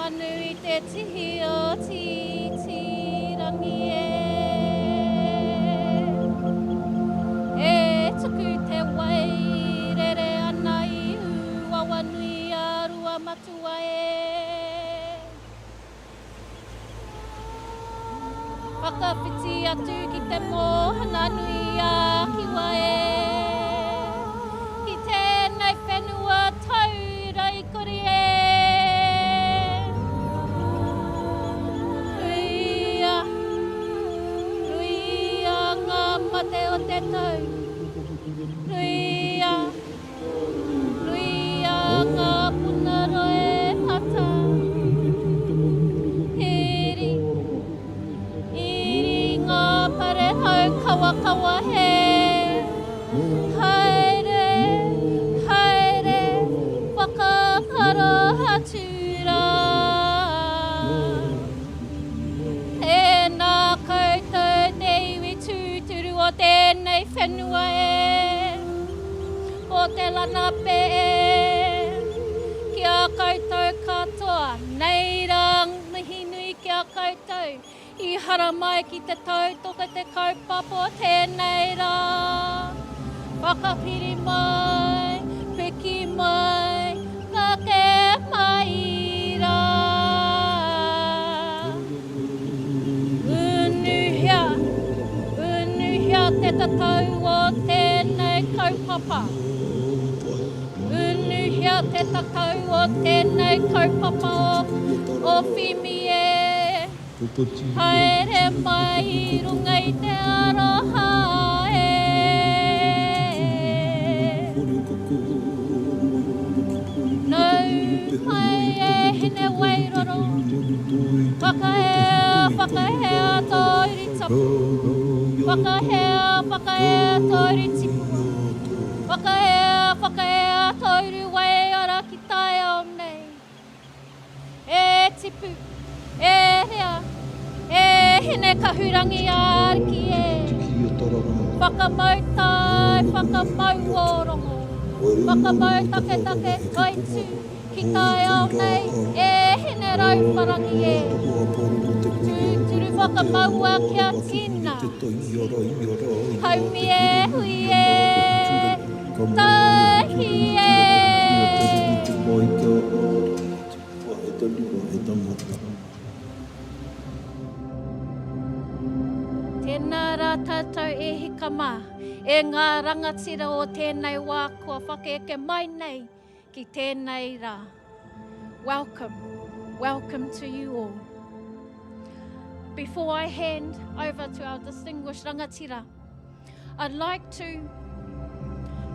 manu I te tihi o rangi e tuku te wai rere ana I ua nui a rua matua whakawhiti atu ki te mohana nui a kiwa ki tēnei whenua taura I kore Ruia ngā mate o te tau Ruia ngā punaroe hata Iri ngā pare hau kawa he Haere whakahara hatura Tēnā koutou te iwi tūturu o tēnei whenua o te lana pe Kia koutou katoa Nei rang mihi nui kia koutou I hara mai ki te tautoko te kaupapa tēnei rā Whakapiri mai, piki mai, kake mai rā Unuhia te tatau o tēnei kaupapa Unuhia te tatau o tēnei kaupapa o whimi Haere mai I runga I te aroha Nau mai hine wairoro Whakahea tauri tapu Whakahea tauri tipu Whakahea tauri wai ara ki tai au nei E tipu rea hine kahurangi arki Whakamautai, whakamau orongo Whakamau take kaitu Ki tai au nei hine rauwharangi Tūturu whakamaua kia tina Haumi hui tahi Tēnā rā tātou hikama ngā rangatira o tēnei wā kua whakaeke mai nei ki tēnei rā. Welcome to you all. Before I hand over to our distinguished rangatira, I'd like to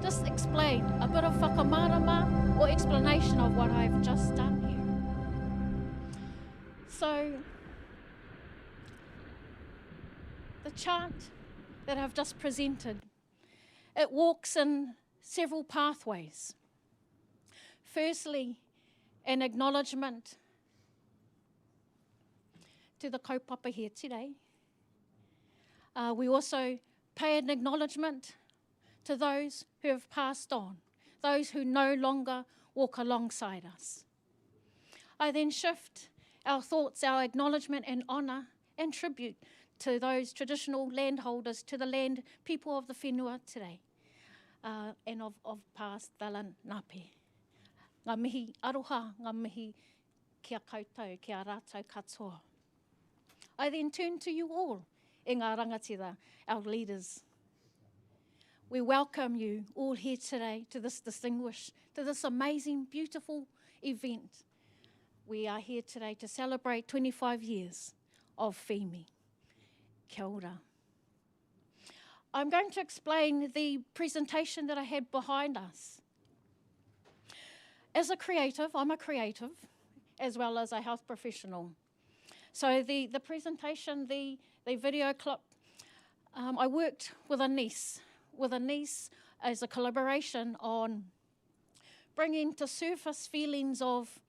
just explain a bit of whakamarama or explanation of what I've just done here. So, the chart that I've just presented, it walks in several pathways. Firstly, an acknowledgement to the kaupapa here today. We also pay an acknowledgement to those who have passed on, those who no longer walk alongside us. I then shift our thoughts, our acknowledgement and honour and tribute to those traditional landholders, to the land people of the whenua today, and of past Dalan Nape. Ngā mihi aroha, ngā mihi kia koutou, kia rātou katoa. I then turn to you all, e ngā rangatira, our leaders. We welcome you all here today to this distinguished, to this amazing, beautiful event. We are here today to celebrate 25 years of Whimi. Kia ora. I'm going to explain the presentation that I had behind us. As a creative, I'm a creative, as well as a health professional. So the presentation, the video clip, I worked with a niece as a collaboration on bringing to surface feelings of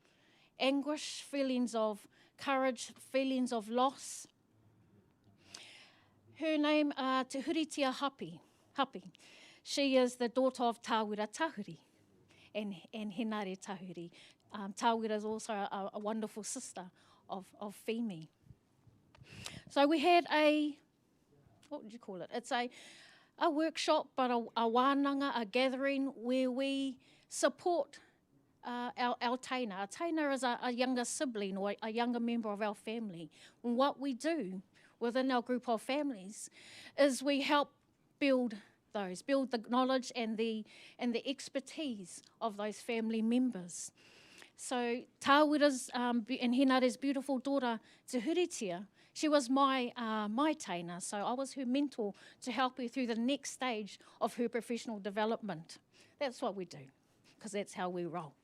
anguish, feelings of courage, feelings of loss. Her name is Te Huritia Hapi. She is the daughter of Tāwira Tahuri. and Henare Tahuri. Tawira is also a wonderful sister of Fimi. So we had what would you call it? It's a workshop, but a wānanga, a gathering where we support our taina. A taina is a younger sibling or a younger member of our family. And what we do within our group of families is we help build the knowledge and the expertise of those family members. So Tāwira's and Henare's beautiful daughter, Te Huritia, she was my taina, so I was her mentor to help her through the next stage of her professional development. That's what we do, because that's how we roll.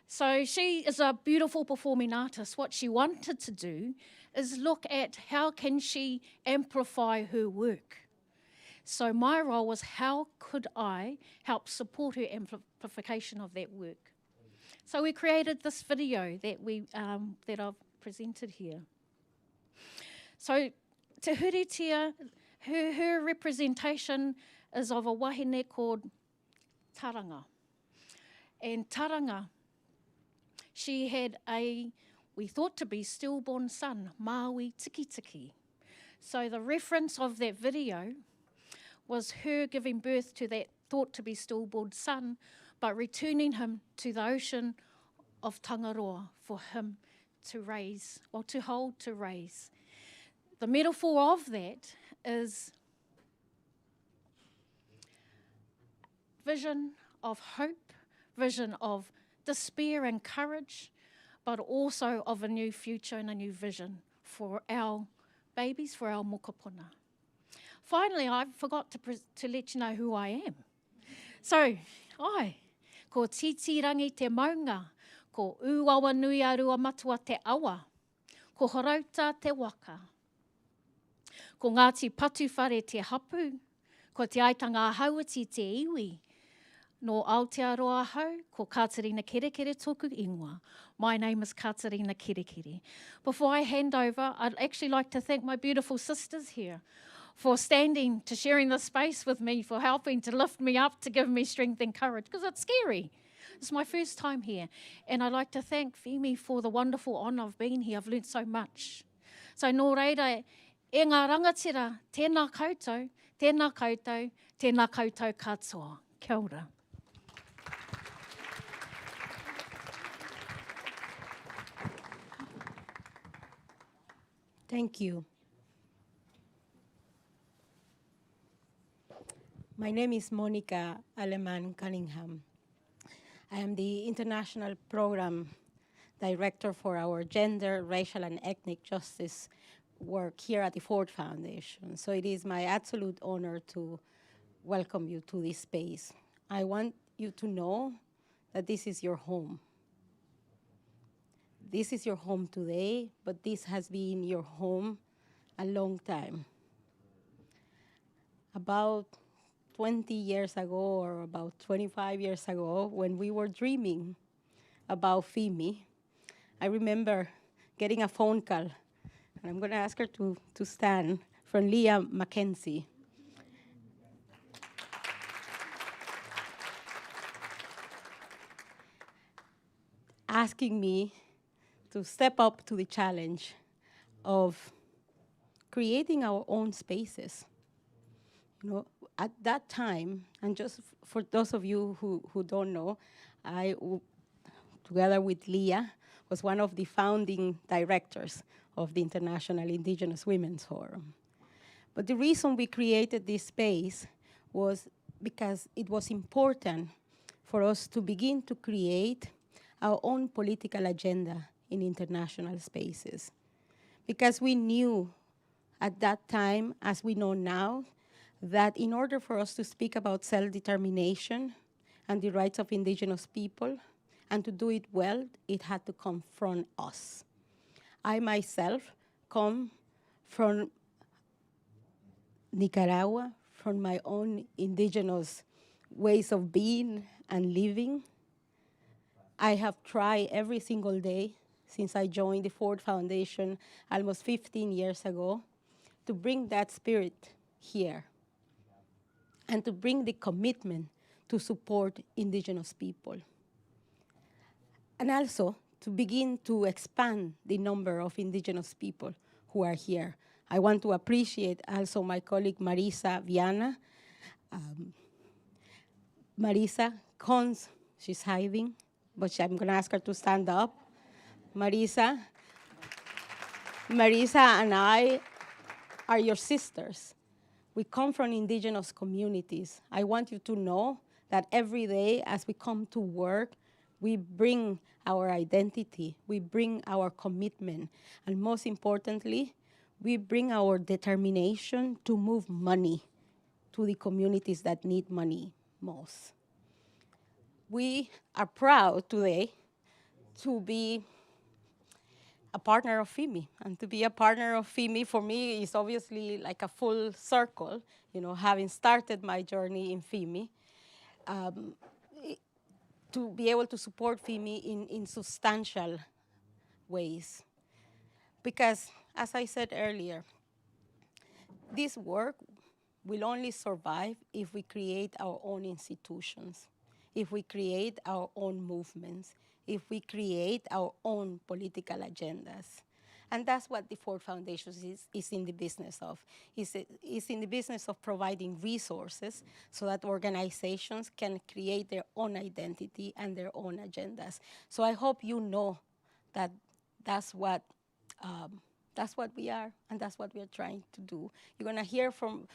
So she is a beautiful performing artist. What she wanted to do is look at how can she amplify her work. So my role was how could I help support her amplification of that work. So we created this video that I've presented here. So Te Huritia, her representation is of a wahine called Taranga. And Taranga, she had we thought to be stillborn son, Maui Tiki Tiki. So the reference of that video was her giving birth to that thought to be stillborn son, but returning him to the ocean of Tangaroa for him to raise, or to hold, to raise. The metaphor of that is vision of hope, vision of despair and courage, but also of a new future and a new vision for our babies, for our mokopuna. Finally, I forgot to let you know who I am. So, ko titirangi te maunga, ko uawa nui a rua matua te awa, ko horauta te waka, ko Ngāti Patuwhare te hapu, ko te aitanga hauati te iwi, no Aotearoa hau, ko Katarina Kerekere tōku ingoa. My name is Katarina Kerekere. Before I hand over, I'd actually like to thank my beautiful sisters here for sharing this space with me, for helping to lift me up, to give me strength and courage, because it's scary. It's my first time here. And I'd like to thank Fimi for the wonderful honour of being here. I've learnt so much. So nō reira, e ngā rangatira, tēnā koutou, tēnā koutou, tēnā koutou katoa. Kia ora. Thank you. My name is Monica Aleman Cunningham. I am the International Program Director for our Gender, Racial and Ethnic Justice work here at the Ford Foundation. So it is my absolute honor to welcome you to this space. I want you to know that this is your home. This is your home today, but this has been your home a long time. About 20 years ago, or about 25 years ago, when we were dreaming about Fimi, I remember getting a phone call, and I'm going to ask her to stand, from Leah Mackenzie. Asking me to step up to the challenge of creating our own spaces. You know, at that time, and just for those of you who don't know, I, together with Leah, was one of the founding directors of the International Indigenous Women's Forum. But the reason we created this space was because it was important for us to begin to create our own political agenda in international spaces. Because we knew at that time, as we know now, that in order for us to speak about self-determination and the rights of indigenous people, and to do it well, it had to come from us. I myself come from Nicaragua, from my own indigenous ways of being and living. I have tried every single day since I joined the Ford Foundation almost 15 years ago to bring that spirit here and to bring the commitment to support indigenous people. and also to begin to expand the number of indigenous people who are here. I want to appreciate also my colleague Marisa Viana. Marisa Cons, she's hiding, but I'm gonna ask her to stand up. Marisa and I are your sisters. We come from indigenous communities. I want you to know that every day as we come to work, we bring our identity, we bring our commitment, and most importantly, we bring our determination to move money to the communities that need money most. We are proud today to be a partner of FIMI. And to be a partner of FIMI for me is obviously like a full circle, you know, having started my journey in FIMI, to be able to support FIMI in substantial ways. Because, as I said earlier, this work will only survive if we create our own institutions, if we create our own movements, if we create our own political agendas. And that's what the Ford Foundation is in the business of. It's in the business of providing resources so that organizations can create their own identity and their own agendas. So I hope you know that that's what we are, and that's what we are trying to do. You're going to hear from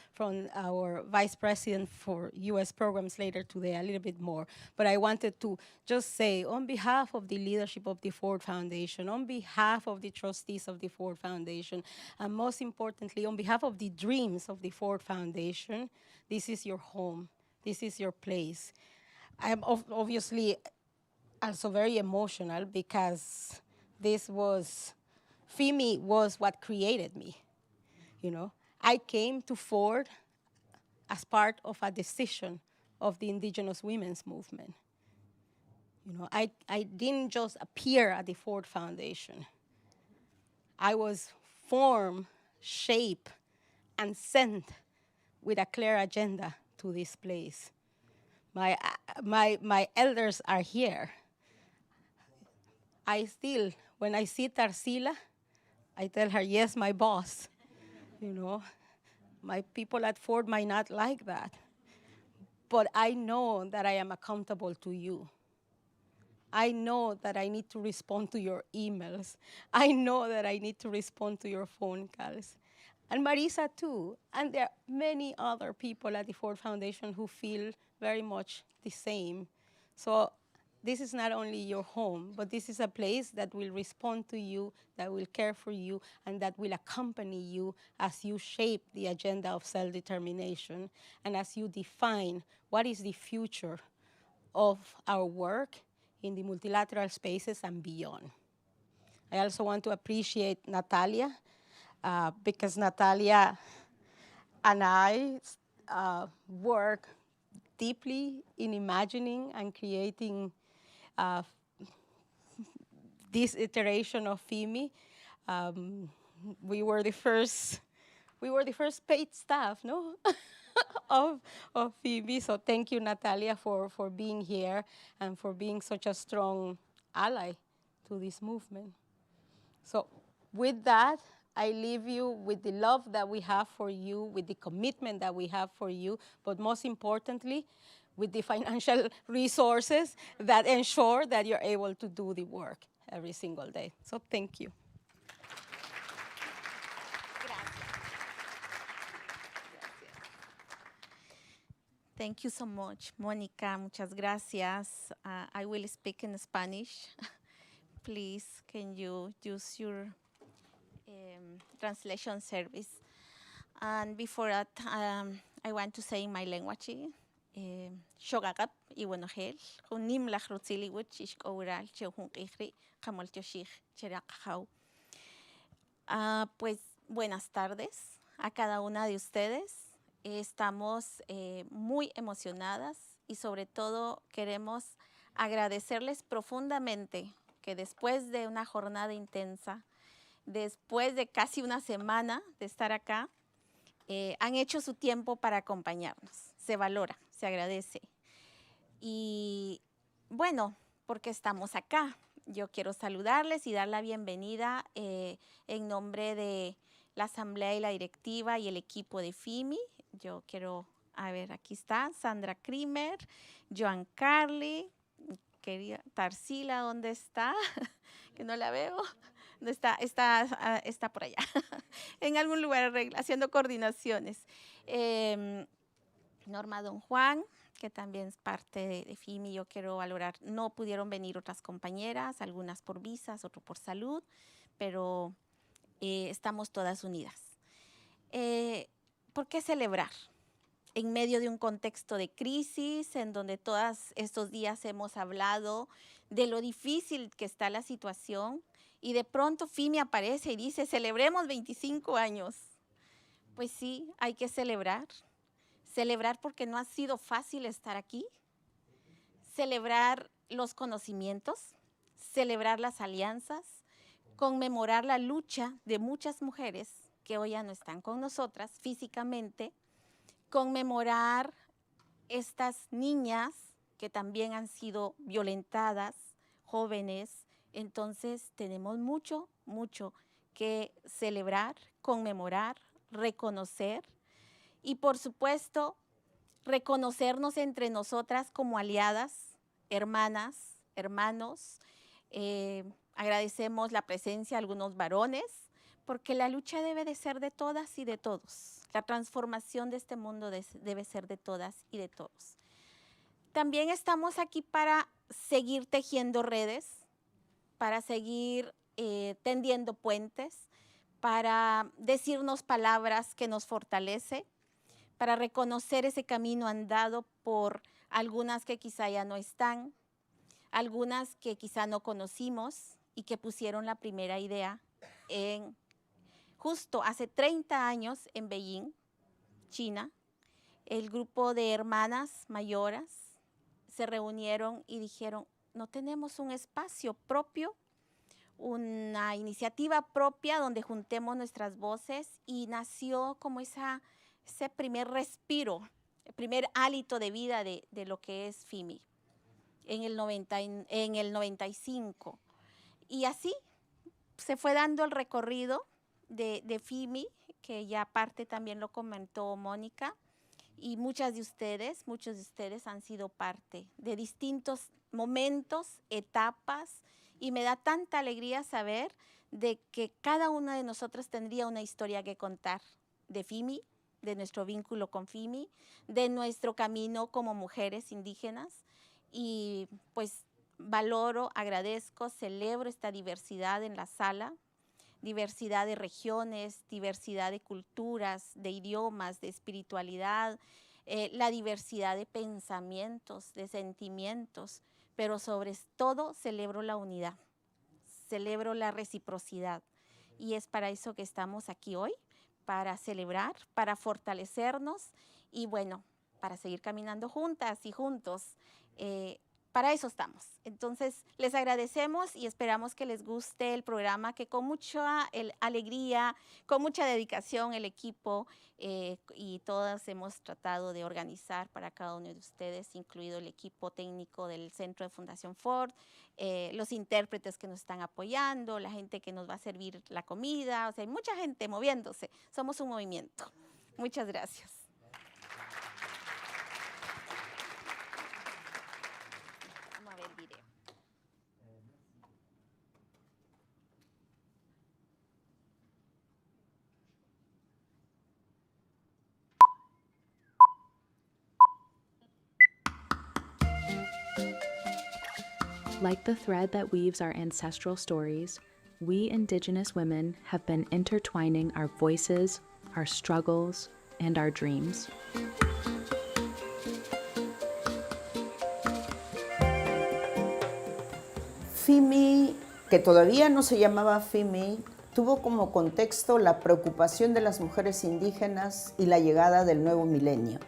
our Vice President for U.S. programs later today a little bit more. But I wanted to just say, on behalf of the leadership of the Ford Foundation, on behalf of the trustees of the Ford Foundation, and most importantly, on behalf of the dreams of the Ford Foundation, this is your home. This is your place. I'm obviously also very emotional because FIMI was what created me, you know. I came to Ford as part of a decision of the indigenous women's movement. You know, I didn't just appear at the Ford Foundation. I was formed, shaped, and sent with a clear agenda to this place. My elders are here. When I see Tarsila, I tell her, yes, my boss. You know, my people at Ford might not like that. But I know that I am accountable to you. I know that I need to respond to your emails. I know that I need to respond to your phone calls. And Marisa too. And there are many other people at the Ford Foundation who feel very much the same. So this is not only your home, but this is a place that will respond to you, that will care for you, and that will accompany you as you shape the agenda of self-determination and as you define what is the future of our work in the multilateral spaces and beyond. I also want to appreciate Natalia, because Natalia and I work deeply in imagining and creating this iteration of FIMI. We were the first paid staff, no, of FIMI. So thank you, Natalia, for being here and for being such a strong ally to this movement. So with that, I leave you with the love that we have for you, with the commitment that we have for you, but most importantly, with the financial resources that ensure that you're able to do the work every single day. So thank you. Thank you so much, Mónica. Muchas gracias. I will speak in Spanish. Please, can you use your translation service? And before that, I want to say in my language, Shogagap, Iwanogel, Hunim la Rutzili, which is oral, Chehun Ihri, Hamol Tioshich, Cherakau. Pues buenas tardes a cada una de ustedes. Estamos muy emocionadas y sobre todo queremos agradecerles profundamente que después de una jornada intensa, después de casi una semana de estar acá, han hecho su tiempo para acompañarnos. Se valora, se agradece. Y bueno, porque estamos acá. yo quiero saludarles y dar la bienvenida en nombre de la asamblea y la directiva y el equipo de FIMI. Yo quiero, a ver, aquí está Sandra Krimer, Joan Carly, querida Tarsila, ¿dónde está? Que no la veo. ¿Dónde está? Está por allá, en algún lugar haciendo coordinaciones. Norma Don Juan, que también es parte de FIMI, yo quiero valorar. No pudieron venir otras compañeras, algunas por visas, otras por salud, pero estamos todas unidas. ¿Por qué celebrar? En medio de un contexto de crisis, en donde todos estos días hemos hablado de lo difícil que está la situación, y de pronto FIMI aparece y dice, celebremos 25 años. Pues sí, hay que celebrar. Celebrar porque no ha sido fácil estar aquí. Celebrar los conocimientos, celebrar las alianzas, conmemorar la lucha de muchas mujeres que hoy ya no están con nosotras físicamente, conmemorar estas niñas que también han sido violentadas, jóvenes. Entonces tenemos mucho, mucho que celebrar, conmemorar, reconocer y por supuesto reconocernos entre nosotras como aliadas, hermanas, hermanos. Agradecemos la presencia de algunos varones, porque la lucha debe de ser de todas y de todos. La transformación de este mundo debe ser de todas y de todos. También estamos aquí para seguir tejiendo redes, para seguir tendiendo puentes, para decirnos palabras que nos fortalecen, para reconocer ese camino andado por algunas que quizá ya no están, algunas que quizá no conocimos y que pusieron la primera idea justo hace 30 años en Beijing, China. El grupo de hermanas mayoras se reunieron y dijeron, no tenemos un espacio propio, una iniciativa propia donde juntemos nuestras voces, y nació como ese primer respiro, el primer hálito de vida de lo que es FIMI en el 95. Y así se fue dando el recorrido de FIMI, que ya parte también lo comentó Mónica, y muchos de ustedes han sido parte de distintos momentos, etapas, y me da tanta alegría saber de que cada una de nosotras tendría una historia que contar de FIMI, de nuestro vínculo con FIMI, de nuestro camino como mujeres indígenas, y pues valoro, agradezco, celebro esta diversidad en la sala, diversidad de regiones, diversidad de culturas, de idiomas, de espiritualidad, la diversidad de pensamientos, de sentimientos, pero sobre todo celebro la unidad, celebro la reciprocidad, y es para eso que estamos aquí hoy, para celebrar, para fortalecernos y bueno, para seguir caminando juntas y juntos. Para eso estamos. Entonces, les agradecemos y esperamos que les guste el programa, que con mucha alegría, con mucha dedicación el equipo y todas hemos tratado de organizar para cada uno de ustedes, incluido el equipo técnico del Centro de Fundación Ford, los intérpretes que nos están apoyando, la gente que nos va a servir la comida, o sea, hay mucha gente moviéndose. Somos un movimiento. Muchas gracias. Like the thread that weaves our ancestral stories, we Indigenous women have been intertwining our voices, our struggles, and our dreams. FIMI, que todavía no se llamaba FIMI, tuvo como contexto la preocupación de las mujeres indígenas y la llegada del nuevo milenio.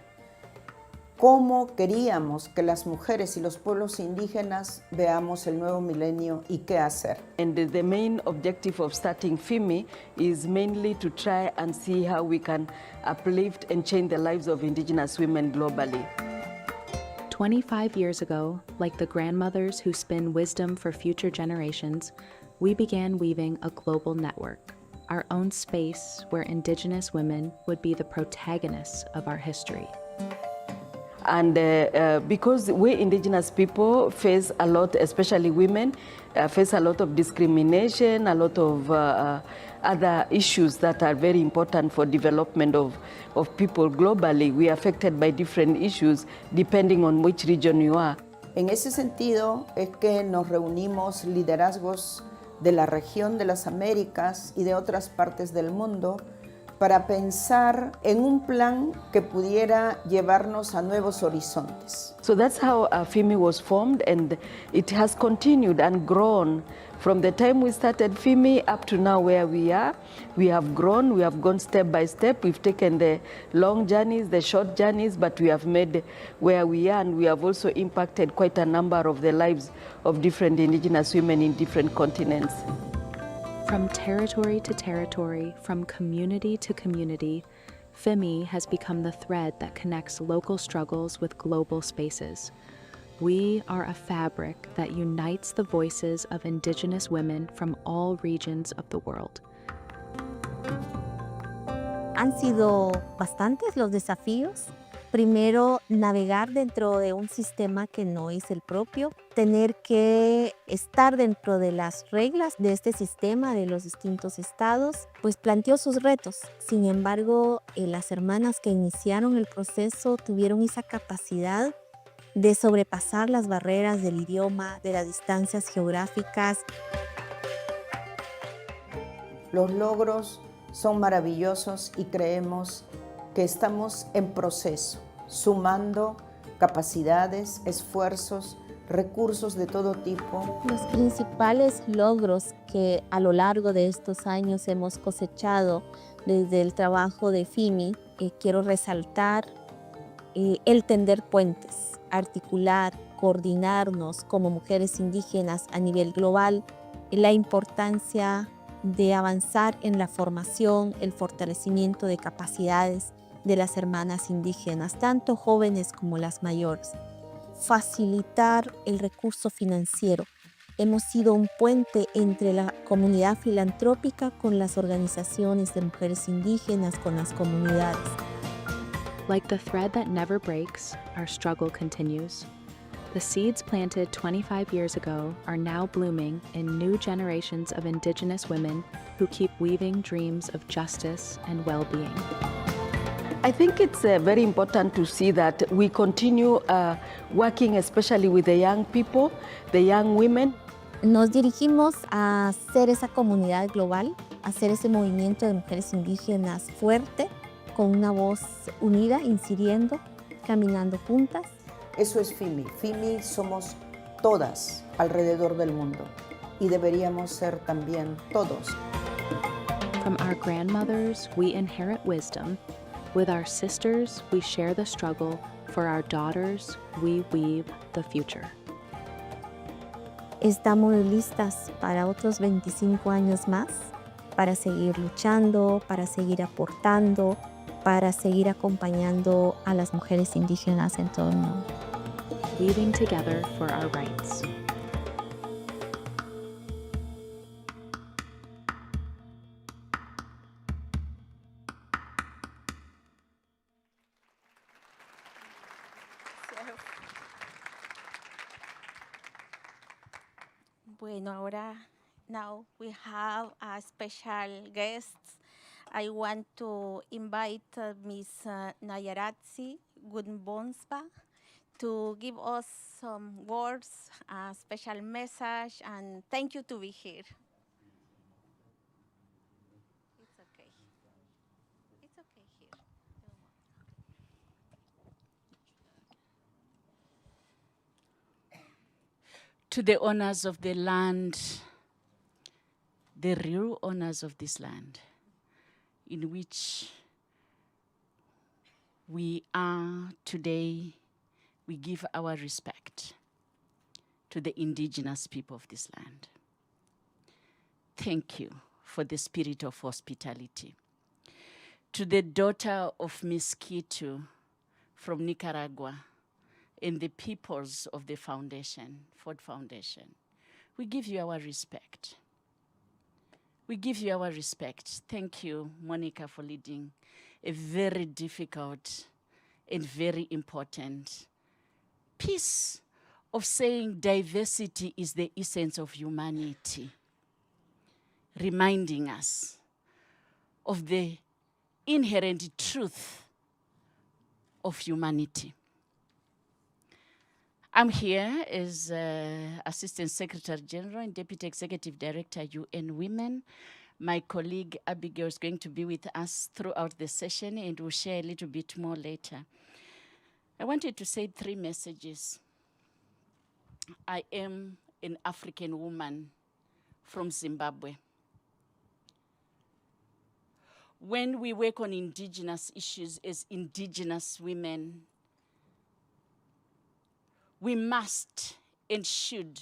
¿Cómo queríamos que las mujeres y los pueblos indígenas veamos el nuevo milenio y qué hacer? And the main objective of starting FIMI is mainly to try and see how we can uplift and change the lives of Indigenous women globally. 25 years ago, like the grandmothers who spin wisdom for future generations, we began weaving a global network, our own space where Indigenous women would be the protagonists of our history. And because we indigenous people face a lot, especially women, face a lot of discrimination, a lot of other issues that are very important for development of people globally. We are affected by different issues depending on which region you are. En ese sentido es que nos reunimos liderazgos de la región de las Américas y de otras partes del mundo para pensar en un plan que pudiera llevarnos a nuevos horizontes. So that's how FIMI was formed, and it has continued and grown from the time we started FIMI up to now where we are. We have grown, we have gone step by step. We've taken the long journeys, the short journeys, but we have made where we are, and we have also impacted quite a number of the lives of different indigenous women in different continents. From territory to territory, from community to community, FIMI has become the thread that connects local struggles with global spaces. We are a fabric that unites the voices of Indigenous women from all regions of the world. Han sido bastantes los desafíos. Primero, navegar dentro de un sistema que no es el propio, tener que estar dentro de las reglas de este sistema de los distintos estados, pues planteó sus retos. Sin embargo, las hermanas que iniciaron el proceso tuvieron esa capacidad de sobrepasar las barreras del idioma, de las distancias geográficas. Los logros son maravillosos y creemos que estamos en proceso, sumando capacidades, esfuerzos, recursos de todo tipo. Los principales logros que a lo largo de estos años hemos cosechado desde el trabajo de FIMI, quiero resaltar el tender puentes, articular, coordinarnos como mujeres indígenas a nivel global, la importancia de avanzar en la formación, el fortalecimiento de capacidades de las hermanas indígenas, tanto jóvenes como las mayores. Facilitar el recurso financiero. Hemos sido un puente entre la comunidad filantrópica con las organizaciones de mujeres indígenas, con las comunidades. Like the thread that never breaks, our struggle continues. The seeds planted 25 years ago are now blooming in new generations of Indigenous women who keep weaving dreams of justice and well-being. I think it's very important to see that we continue working especially with the young people, the young women. Nos dirigimos a ser esa comunidad global, a ser ese movimiento de mujeres indígenas fuerte, con una voz unida, incidiendo, caminando juntas. Eso es FIMI. FIMI somos todas alrededor del mundo y deberíamos ser también todos. From our grandmothers, we inherit wisdom. With our sisters, we share the struggle. For our daughters, we weave the future. Estamos listas para otros 25 años más, para seguir luchando, para seguir aportando, para seguir acompañando a las mujeres indígenas en todo el mundo. Weaving together for our rights. Bueno, ahora, now we have a special guest. I want to invite Ms. Nayaratsi Gunbonsba to give us some words, a special message, and thank you to be here. It's okay. It's okay here. To the owners of the land, the real owners of this land, in which we are today, we give our respect to the indigenous people of this land. Thank you for the spirit of hospitality. To the daughter of Miss Kitu from Nicaragua, and the peoples of the foundation, Ford Foundation, we give you our respect. We give you our respect. Thank you, Monica, for leading a very difficult and very important piece of saying diversity is the essence of humanity, reminding us of the inherent truth of humanity. I'm here as Assistant Secretary General and Deputy Executive Director, UN Women. My colleague Abigail is going to be with us throughout the session and we'll share a little bit more later. I wanted to say 3 messages. I am an African woman from Zimbabwe. When we work on indigenous issues as indigenous women, we must and should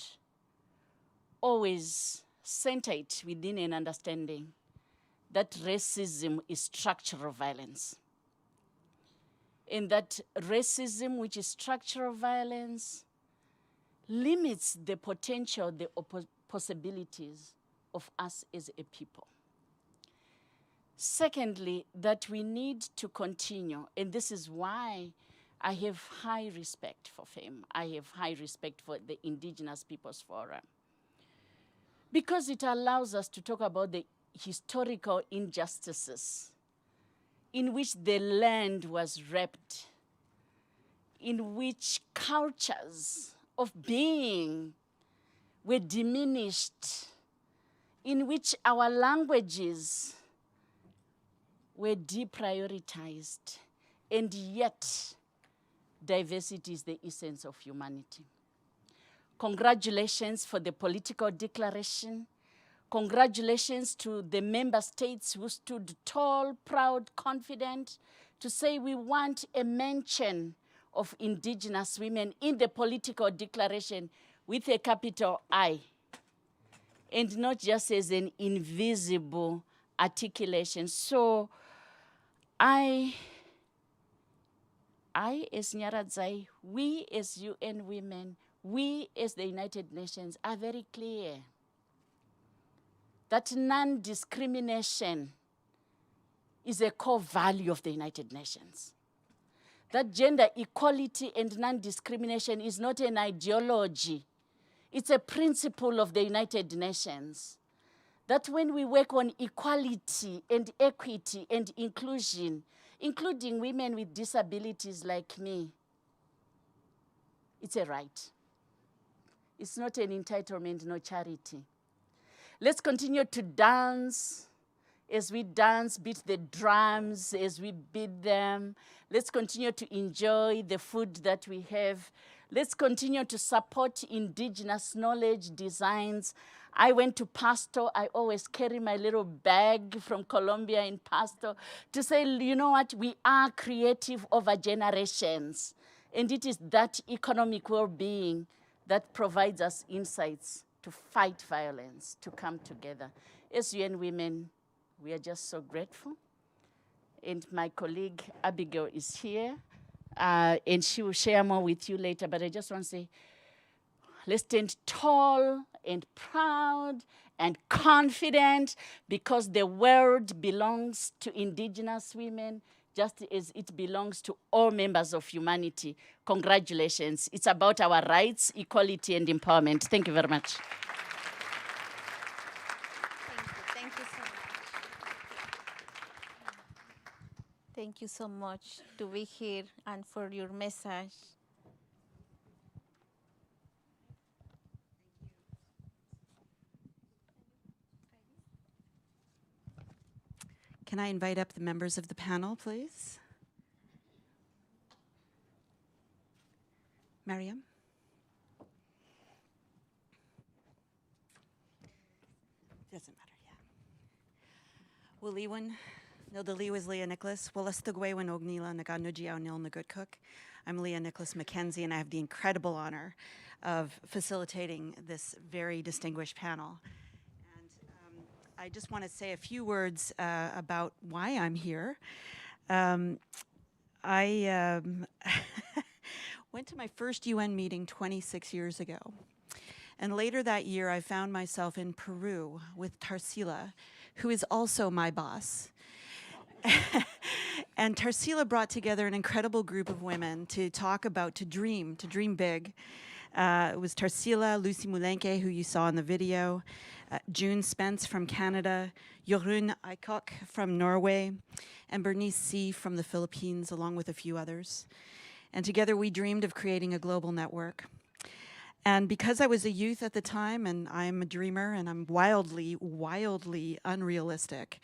always center it within an understanding that racism is structural violence. And that racism, which is structural violence, limits the potential, the possibilities of us as a people. Secondly, that we need to continue, and this is why I have high respect for FEM. I have high respect for the Indigenous Peoples Forum. Because it allows us to talk about the historical injustices in which the land was raped, in which cultures of being were diminished, in which our languages were deprioritized, and yet diversity is the essence of humanity. Congratulations for the political declaration. Congratulations to the member states who stood tall, proud, confident to say we want a mention of indigenous women in the political declaration with a capital I, and not just as an invisible articulation. So I as Nyaradzai, we as UN Women, we as the United Nations are very clear that non-discrimination is a core value of the United Nations. That gender equality and non-discrimination is not an ideology. It's a principle of the United Nations. That when we work on equality and equity and inclusion, including women with disabilities like me, it's a right. It's not an entitlement, no charity. Let's continue to dance. As we dance, beat the drums, as we beat them. Let's continue to enjoy the food that we have. Let's continue to support indigenous knowledge, designs. I went to Pasto. I always carry my little bag from Colombia in Pasto to say, you know what, we are creative over generations. And it is that economic well-being that provides us insights to fight violence, to come together. As UN Women, we are just so grateful. And my colleague Abigail is here, and she will share more with you later, but I just want to say, let's stand tall and proud and confident because the world belongs to indigenous women just as it belongs to all members of humanity. Congratulations. It's about our rights, equality, and empowerment. Thank you very much. Thank you so much. Thank you so much to be here and for your message. Can I invite up the members of the panel, please? Mariam? Doesn't matter, yeah. Waliwan, Nildali was Leah Nicholas. Walastugwewan Ognila Naganuji Nil Nagood Cook. I'm Leah Nicholas McKenzie, and I have the incredible honor of facilitating this very distinguished panel. I just want to say a few words about why I'm here. went to my first UN meeting 26 years ago. And later that year, I found myself in Peru with Tarsila, who is also my boss. And Tarsila brought together an incredible group of women to talk about, to dream big. It was Tarsila, Lucy Mulenke, who you saw in the video, June Spence from Canada, Jorunn Eikok from Norway, and Bernice C. from the Philippines, along with a few others. And together we dreamed of creating a global network. And because I was a youth at the time, and I'm a dreamer, and I'm wildly, wildly unrealistic,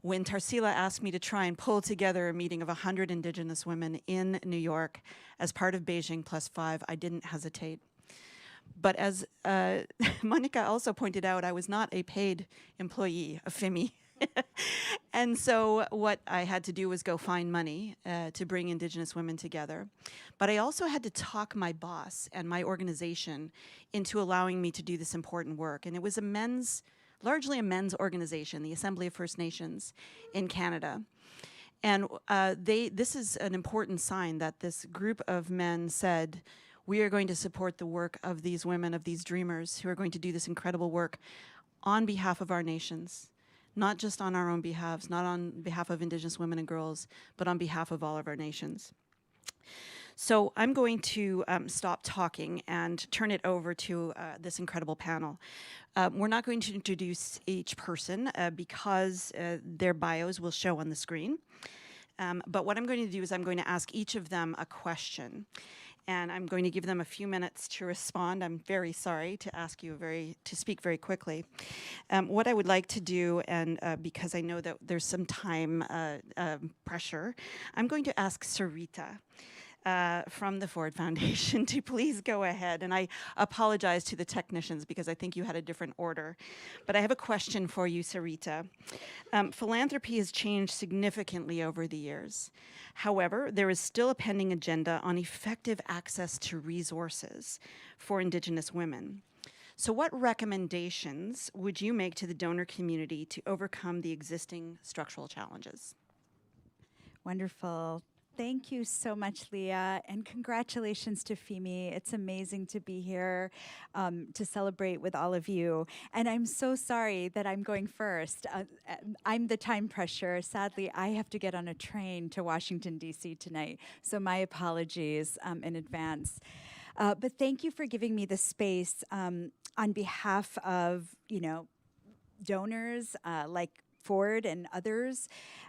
when Tarsila asked me to try and pull together a meeting of 100 Indigenous women in New York as part of Beijing+5, I didn't hesitate. But as Monica also pointed out, I was not a paid employee of FIMI. And so what I had to do was go find money to bring Indigenous women together. But I also had to talk my boss and my organization into allowing me to do this important work. And it was largely a men's organization, the Assembly of First Nations in Canada. And this is an important sign that this group of men said, we are going to support the work of these women, of these dreamers, who are going to do this incredible work on behalf of our nations, not just on our own behalves, not on behalf of Indigenous women and girls, but on behalf of all of our nations. So I'm going to stop talking and turn it over to this incredible panel. We're not going to introduce each person because their bios will show on the screen. But what I'm going to do is I'm going to ask each of them a question. And I'm going to give them a few minutes to respond. I'm very sorry to ask you to speak very quickly. What I would like to do, and because I know that there's some time pressure, I'm going to ask Sarita from the Ford Foundation to please go ahead. And I apologize to the technicians because I think you had a different order. But I have a question for you, Sarita. Philanthropy has changed significantly over the years. However, there is still a pending agenda on effective access to resources for Indigenous women. So what recommendations would you make to the donor community to overcome the existing structural challenges? Wonderful. Thank you so much, Leah, and congratulations to FIMI. It's amazing to be here to celebrate with all of you. And I'm so sorry that I'm going first. I'm the time pressure. Sadly, I have to get on a train to Washington, D.C. tonight, so my apologies in advance. But thank you for giving me the space on behalf of, donors like Ford and others,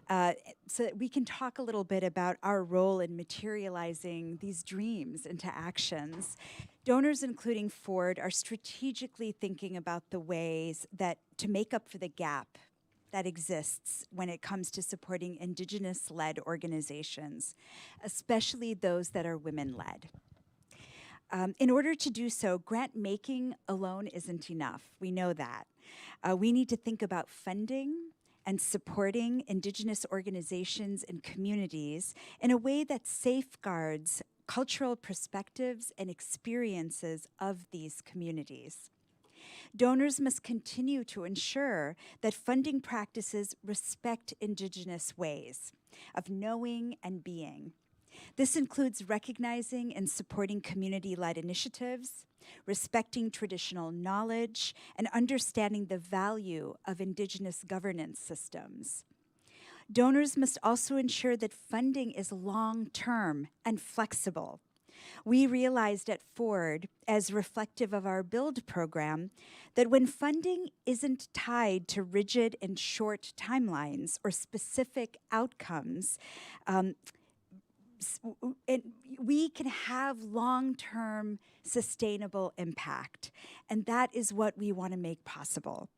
so that we can talk a little bit about our role in materializing these dreams into actions. Donors, including Ford, are strategically thinking about the ways that to make up for the gap that exists when it comes to supporting Indigenous-led organizations, especially those that are women-led. In order to do so, grant making alone isn't enough. We know that. We need to think about funding and supporting Indigenous organizations and communities in a way that safeguards cultural perspectives and experiences of these communities. Donors must continue to ensure that funding practices respect Indigenous ways of knowing and being. This includes recognizing and supporting community-led initiatives, respecting traditional knowledge, and understanding the value of Indigenous governance systems. Donors must also ensure that funding is long-term and flexible. We realized at Ford, as reflective of our BUILD program, that when funding isn't tied to rigid and short timelines or specific outcomes, we can have long-term sustainable impact, and that is what we want to make possible.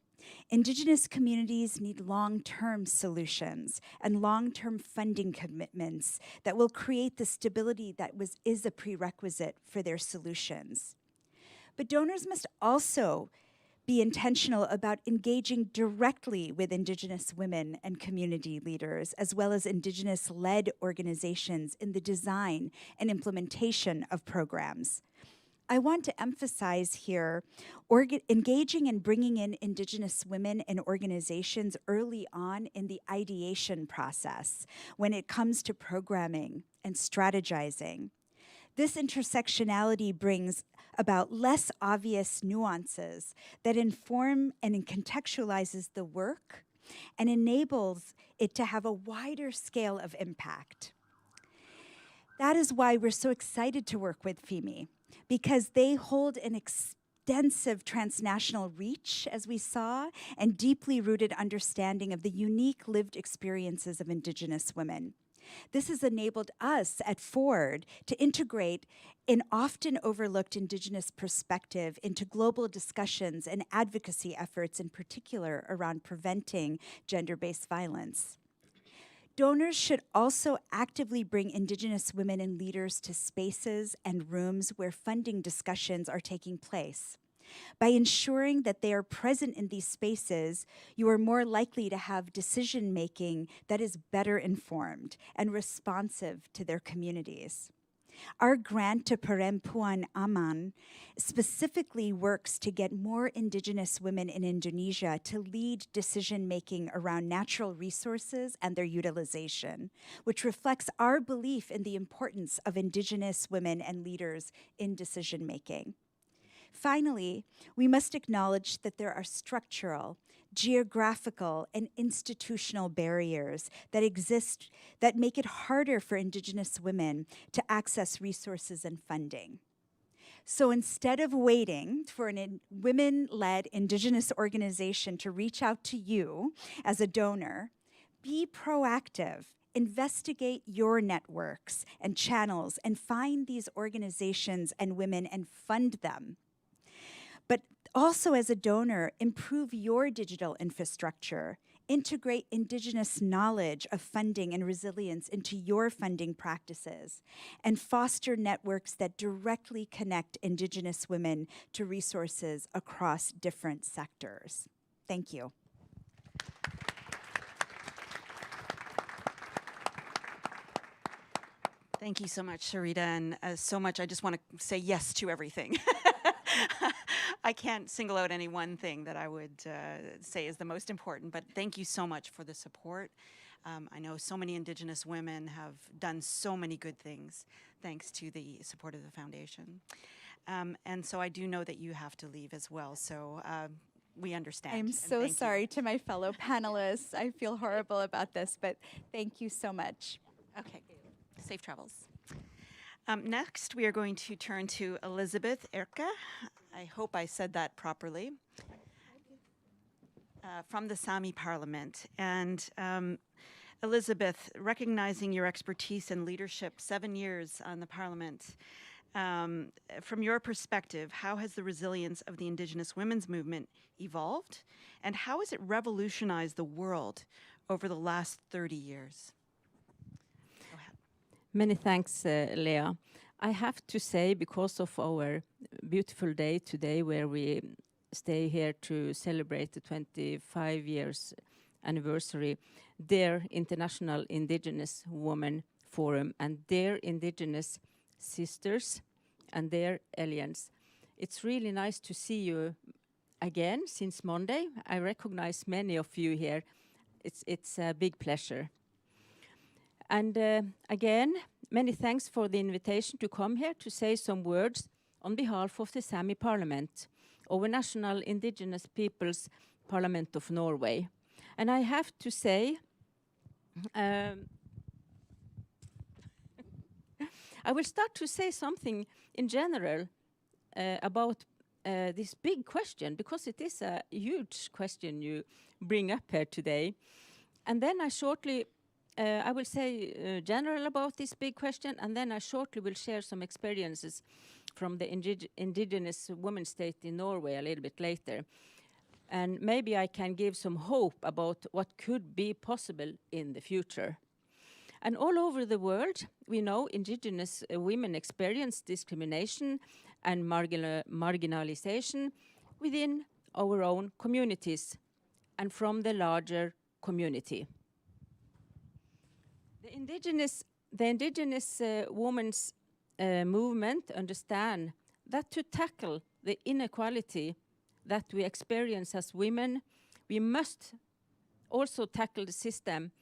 Indigenous communities need long-term solutions and long-term funding commitments that will create the stability that is a prerequisite for their solutions. But donors must also be intentional about engaging directly with Indigenous women and community leaders, as well as Indigenous-led organizations in the design and implementation of programs. I want to emphasize here, engaging and bringing in Indigenous women and organizations early on in the ideation process when it comes to programming and strategizing. This intersectionality brings about less obvious nuances that inform and contextualizes the work and enables it to have a wider scale of impact. That is why we're so excited to work with FEMI, because they hold an extensive transnational reach, as we saw, and deeply rooted understanding of the unique lived experiences of Indigenous women. This has enabled us at Ford to integrate an often overlooked Indigenous perspective into global discussions and advocacy efforts, in particular around preventing gender-based violence. Donors should also actively bring Indigenous women and leaders to spaces and rooms where funding discussions are taking place. By ensuring that they are present in these spaces, you are more likely to have decision-making that is better informed and responsive to their communities. Our grant to Perempuan Aman specifically works to get more Indigenous women in Indonesia to lead decision-making around natural resources and their utilization, which reflects our belief in the importance of Indigenous women and leaders in decision-making. Finally, we must acknowledge that there are structural, geographical, and institutional barriers that exist that make it harder for Indigenous women to access resources and funding. So instead of waiting for a women-led Indigenous organization to reach out to you as a donor, be proactive. Investigate your networks and channels and find these organizations and women and fund them. But also as a donor, improve your digital infrastructure, integrate Indigenous knowledge of funding and resilience into your funding practices, and foster networks that directly connect Indigenous women to resources across different sectors. Thank you. Thank you so much, Sarita, and so much. I just want to say yes to everything. I can't single out any one thing that I would say is the most important, but thank you so much for the support. I know so many Indigenous women have done so many good things thanks to the support of the foundation. And so I do know that you have to leave as well, so we understand. I'm so sorry to my fellow panelists. I feel horrible about this, but thank you so much. Okay, safe travels. Next, we are going to turn to Elizabeth Erka. I hope I said that properly. From the Sami Parliament. And Elizabeth, recognizing your expertise and leadership, 7 years on the Parliament, from your perspective, how has the resilience of the Indigenous women's movement evolved? And how has it revolutionized the world over the last 30 years? Go ahead. Many thanks, Leah. I have to say, because of our beautiful day today, where we stay here to celebrate the 25 years anniversary, their International Indigenous Women Forum and their Indigenous sisters and their alliance. It's really nice to see you again since Monday. I recognize many of you here. It's a big pleasure. And again, many thanks for the invitation to come here to say some words on behalf of the Sami Parliament, our national indigenous peoples' Parliament of Norway. And I have to say, I will start to say something in general about this big question, because it is a huge question you bring up here today. And then I will say general about this big question, and then I shortly will share some experiences from the indigenous women state in Norway a little bit later. And maybe I can give some hope about what could be possible in the future. And all over the world, we know indigenous women experience discrimination and marginalization within our own communities and from the larger community. The indigenous women's movement understand that to tackle the inequality that we experience as women, we must also tackle the system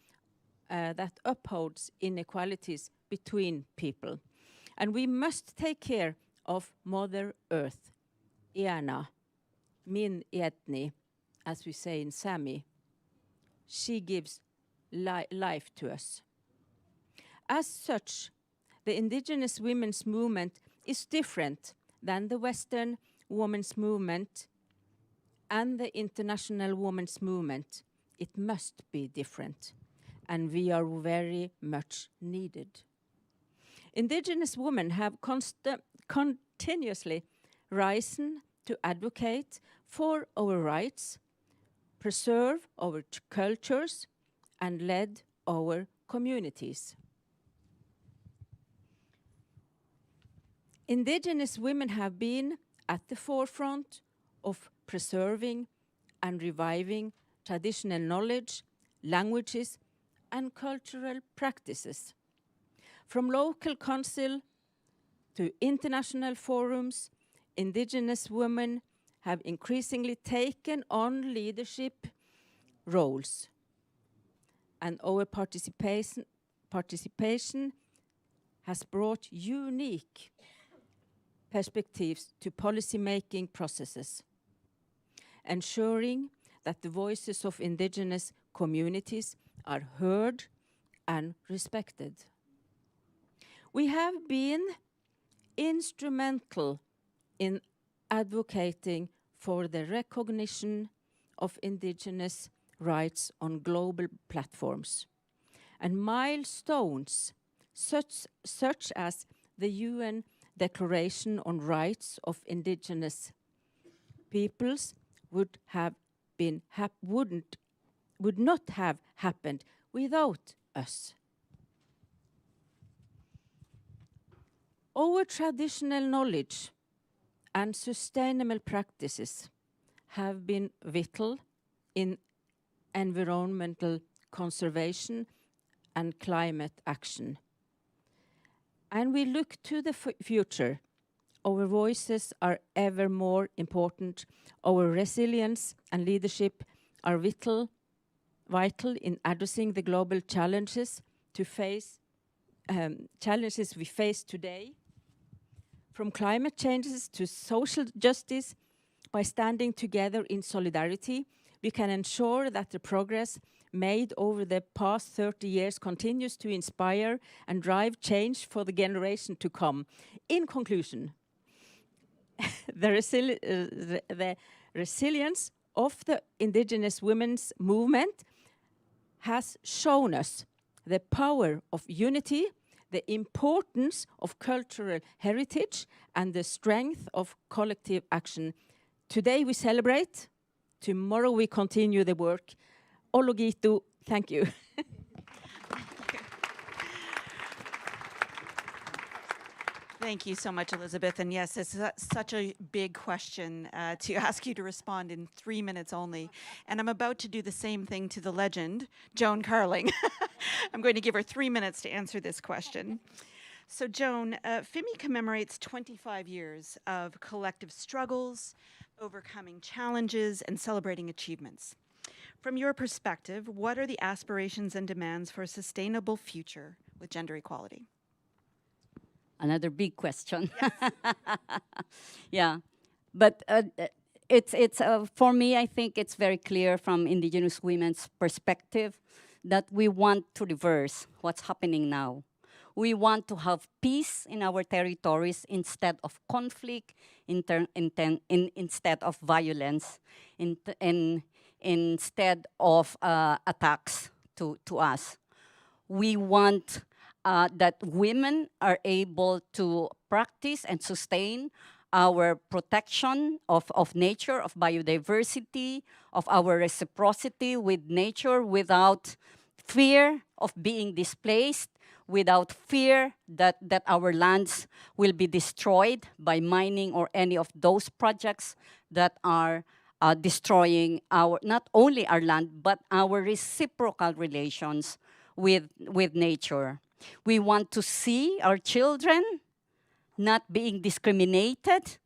that upholds inequalities between people. And we must take care of Mother Earth, Iana, min etni, as we say in Sami. She gives life to us. As such, the indigenous women's movement is different than the Western women's movement and the international women's movement. It must be different, and we are very much needed. Indigenous women have continuously risen to advocate for our rights, preserve our cultures, and led our communities. Indigenous women have been at the forefront of preserving and reviving traditional knowledge, languages, and cultural practices. From local council to international forums, indigenous women have increasingly taken on leadership roles, and our participation has brought unique perspectives to policy-making processes, ensuring that the voices of indigenous communities are heard and respected. We have been instrumental in advocating for the recognition of indigenous rights on global platforms, and milestones such as the UN Declaration on Rights of Indigenous Peoples would not have happened without us. Our traditional knowledge and sustainable practices have been vital in environmental conservation and climate action. And we look to the future. Our voices are ever more important. Our resilience and leadership are vital in addressing the global challenges we face today. From climate changes to social justice, by standing together in solidarity, we can ensure that the progress made over the past 30 years continues to inspire and drive change for the generation to come. In conclusion, the resilience of the indigenous women's movement has shown us the power of unity, the importance of cultural heritage, and the strength of collective action. Today we celebrate, tomorrow we continue the work. Ologito, thank you. Thank you so much, Elizabeth. And yes, it's such a big question to ask you to respond in 3 minutes only. And I'm about to do the same thing to the legend, Joan Carling. I'm going to give her 3 minutes to answer this question. So Joan, FIMI commemorates 25 years of collective struggles, overcoming challenges, and celebrating achievements. From your perspective, what are the aspirations and demands for a sustainable future with gender equality? Another big question. Yes. Yeah, but it's for me, I think it's very clear from indigenous women's perspective that we want to reverse what's happening now. We want to have peace in our territories instead of conflict, instead of violence, instead of attacks to us. We want that women are able to practice and sustain our protection of nature, of biodiversity, of our reciprocity with nature without fear of being displaced, without fear that our lands will be destroyed by mining or any of those projects that are destroying not only our land, but our reciprocal relations with nature. We want to see our children not being discriminated,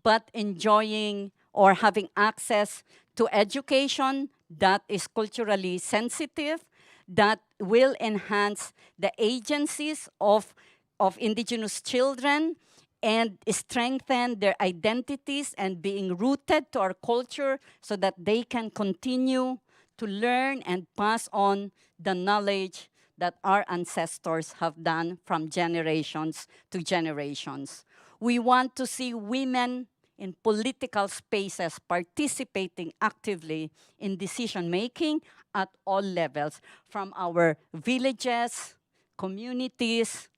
but enjoying or having access to education that is culturally sensitive, that will enhance the agencies of of indigenous children and strengthen their identities and being rooted to our culture so that they can continue to learn and pass on the knowledge that our ancestors have done from generations to generations. We want to see women in political spaces participating actively in decision-making at all levels, from our villages, communities,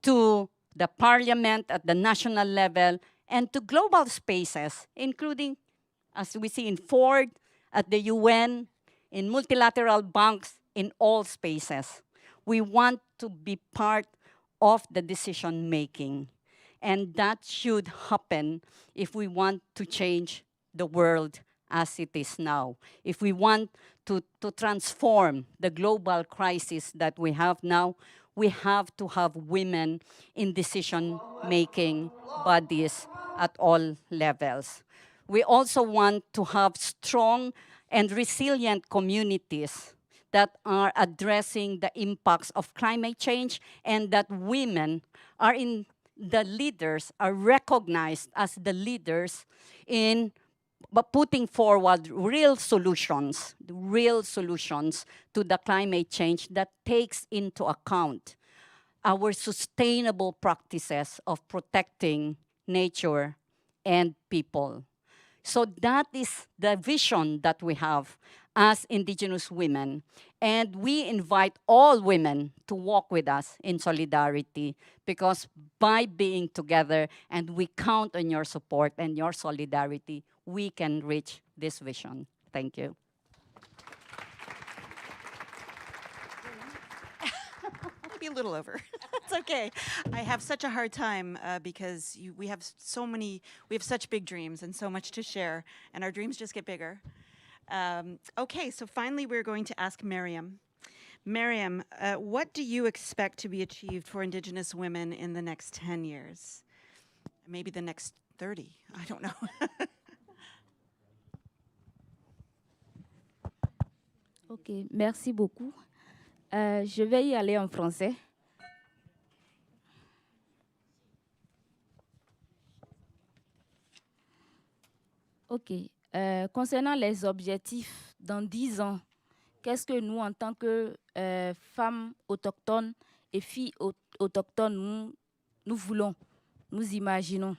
to the parliament at the national level, and to global spaces, including, as we see in Ford, at the UN, in multilateral banks, in all spaces. We want to be part of the decision-making. And that should happen if we want to change the world as it is now. If we want to transform the global crisis that we have now, we have to have women in decision-making bodies at all levels. We also want to have strong and resilient communities that are addressing the impacts of climate change, and that women are recognized as the leaders in putting forward real solutions to the climate change that takes into account our sustainable practices of protecting nature and people. So that is the vision that we have as Indigenous women. And we invite all women to walk with us in solidarity, because by being together, and we count on your support and your solidarity, we can reach this vision. Thank you. Maybe a little over. It's okay. I have such a hard time because we have such big dreams and so much to share, and our dreams just get bigger. Okay, so finally we're going to ask Miriam. Miriam, what do you expect to be achieved for Indigenous women in the next 10 years? Maybe the next 30, I don't know. Ok, merci beaucoup. Je vais y aller en français. Ok, concernant les objectifs dans 10 ans, qu'est-ce que nous, en tant que femmes autochtones et filles autochtones, nous voulons, nous imaginons?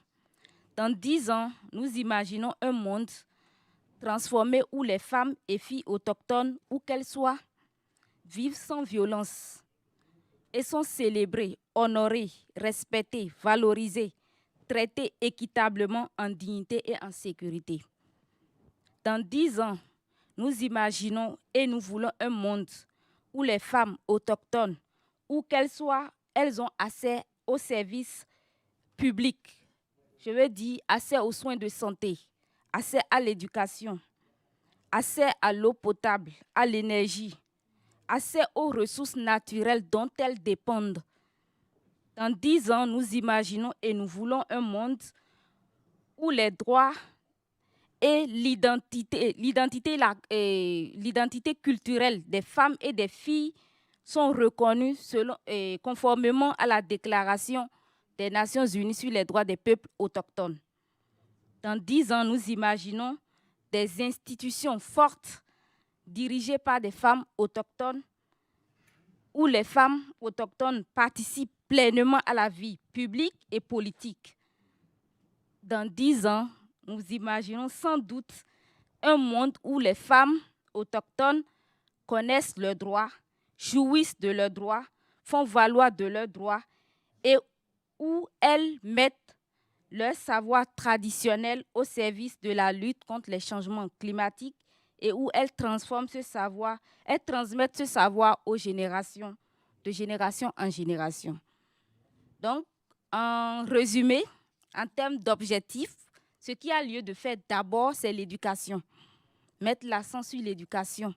Dans 10 ans, nous imaginons un monde transformé où les femmes et filles autochtones, où qu'elles soient, vivent sans violence et sont célébrées, honorées, respectées, valorisées, traitées équitablement en dignité et en sécurité. Dans 10 ans, nous imaginons et nous voulons un monde où les femmes autochtones, où qu'elles soient, elles ont accès aux services publics. Je veux dire accès aux soins de santé, accès à l'éducation, accès à l'eau potable, à l'énergie, accès aux ressources naturelles dont elles dépendent. Dans 10 ans, nous imaginons et nous voulons un monde où les droits et l'identité culturelle des femmes et des filles sont reconnus conformément à la Déclaration des Nations Unies sur les droits des peuples autochtones. Dans 10 ans, nous imaginons des institutions fortes dirigées par des femmes autochtones, où les femmes autochtones participent pleinement à la vie publique et politique. Dans 10 ans, nous imaginons sans doute un monde où les femmes autochtones connaissent leurs droits, jouissent de leurs droits, font valoir de leurs droits, et où elles mettent leur savoir traditionnel au service de la lutte contre les changements climatiques, et où elles transforment ce savoir, elles transmettent ce savoir aux générations, de génération en génération. Donc, en résumé, en termes d'objectifs, ce qui a lieu de faire d'abord, c'est l'éducation. Mettre l'accent sur l'éducation.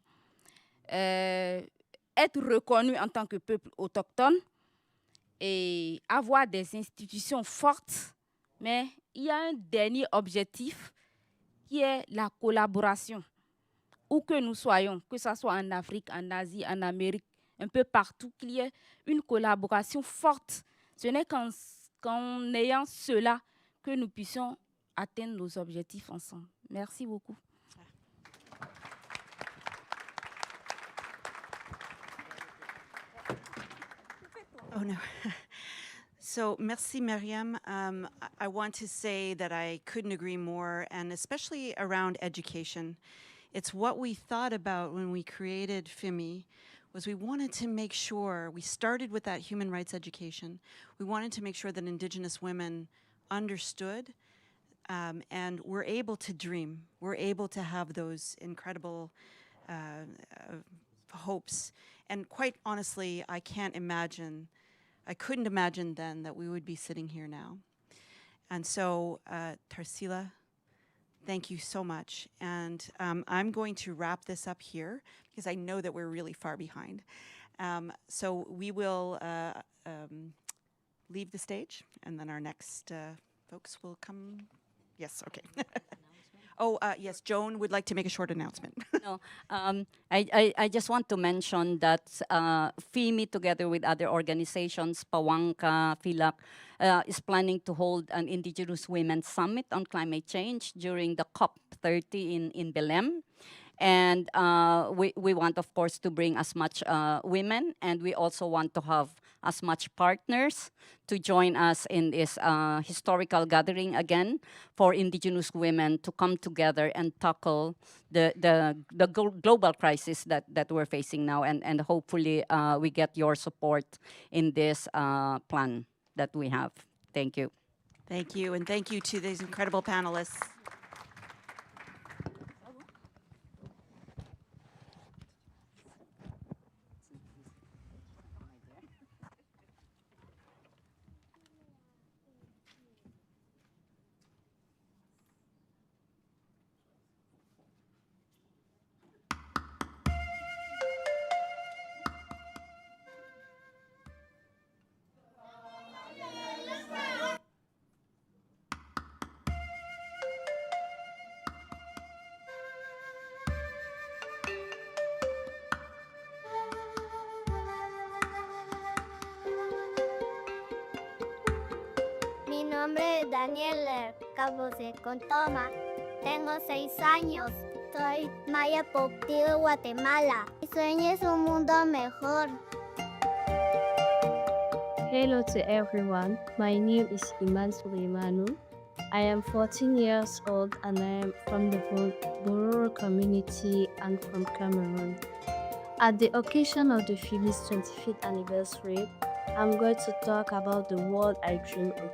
Être reconnu en tant que peuple autochtone et avoir des institutions fortes. Mais il y a un dernier objectif qui est la collaboration. Où que nous soyons, que ce soit en Afrique, en Asie, en Amérique, un peu partout, qu'il y ait une collaboration forte Ce n'est qu'en ayant cela que nous puissions atteindre nos objectifs ensemble. Merci beaucoup. Oh no. So, merci, Mariam. I want to say that I couldn't agree more, and especially around education. It's what we thought about when we created FIMI, was we wanted to make sure, we started with that human rights education. We wanted to make sure that Indigenous women understood and were able to dream. We're able to have those incredible hopes. And quite honestly, I couldn't imagine then that we would be sitting here now. And so, Tarsila, thank you so much. And I'm going to wrap this up here because I know that we're really far behind. So we will leave the stage, and then our next folks will come. Yes, okay. Yes, Joan would like to make a short announcement. No, I just want to mention that FIMI, together with other organizations, Pawanka, FILAC, is planning to hold an Indigenous Women's Summit on climate change during the COP30 in Belém. And we want, of course, to bring as much women, and we also want to have as much partners to join us in this historical gathering again for Indigenous women to come together and tackle the global crisis that we're facing now. And hopefully we get your support in this plan that we have. Thank you. Thank you, and thank you to these incredible panelists. Mi nombre es Daniel Cabo de Contoma. Tengo 6 años. Soy Maya Poptido, Guatemala. Mi sueño es un mundo mejor. Hello to everyone. My name is Iman Suleimanu. I am 14 years old and I am from the Bororo community and from Cameroon. At the occasion of the FIMI's 25th anniversary, I'm going to talk about the world I dream of.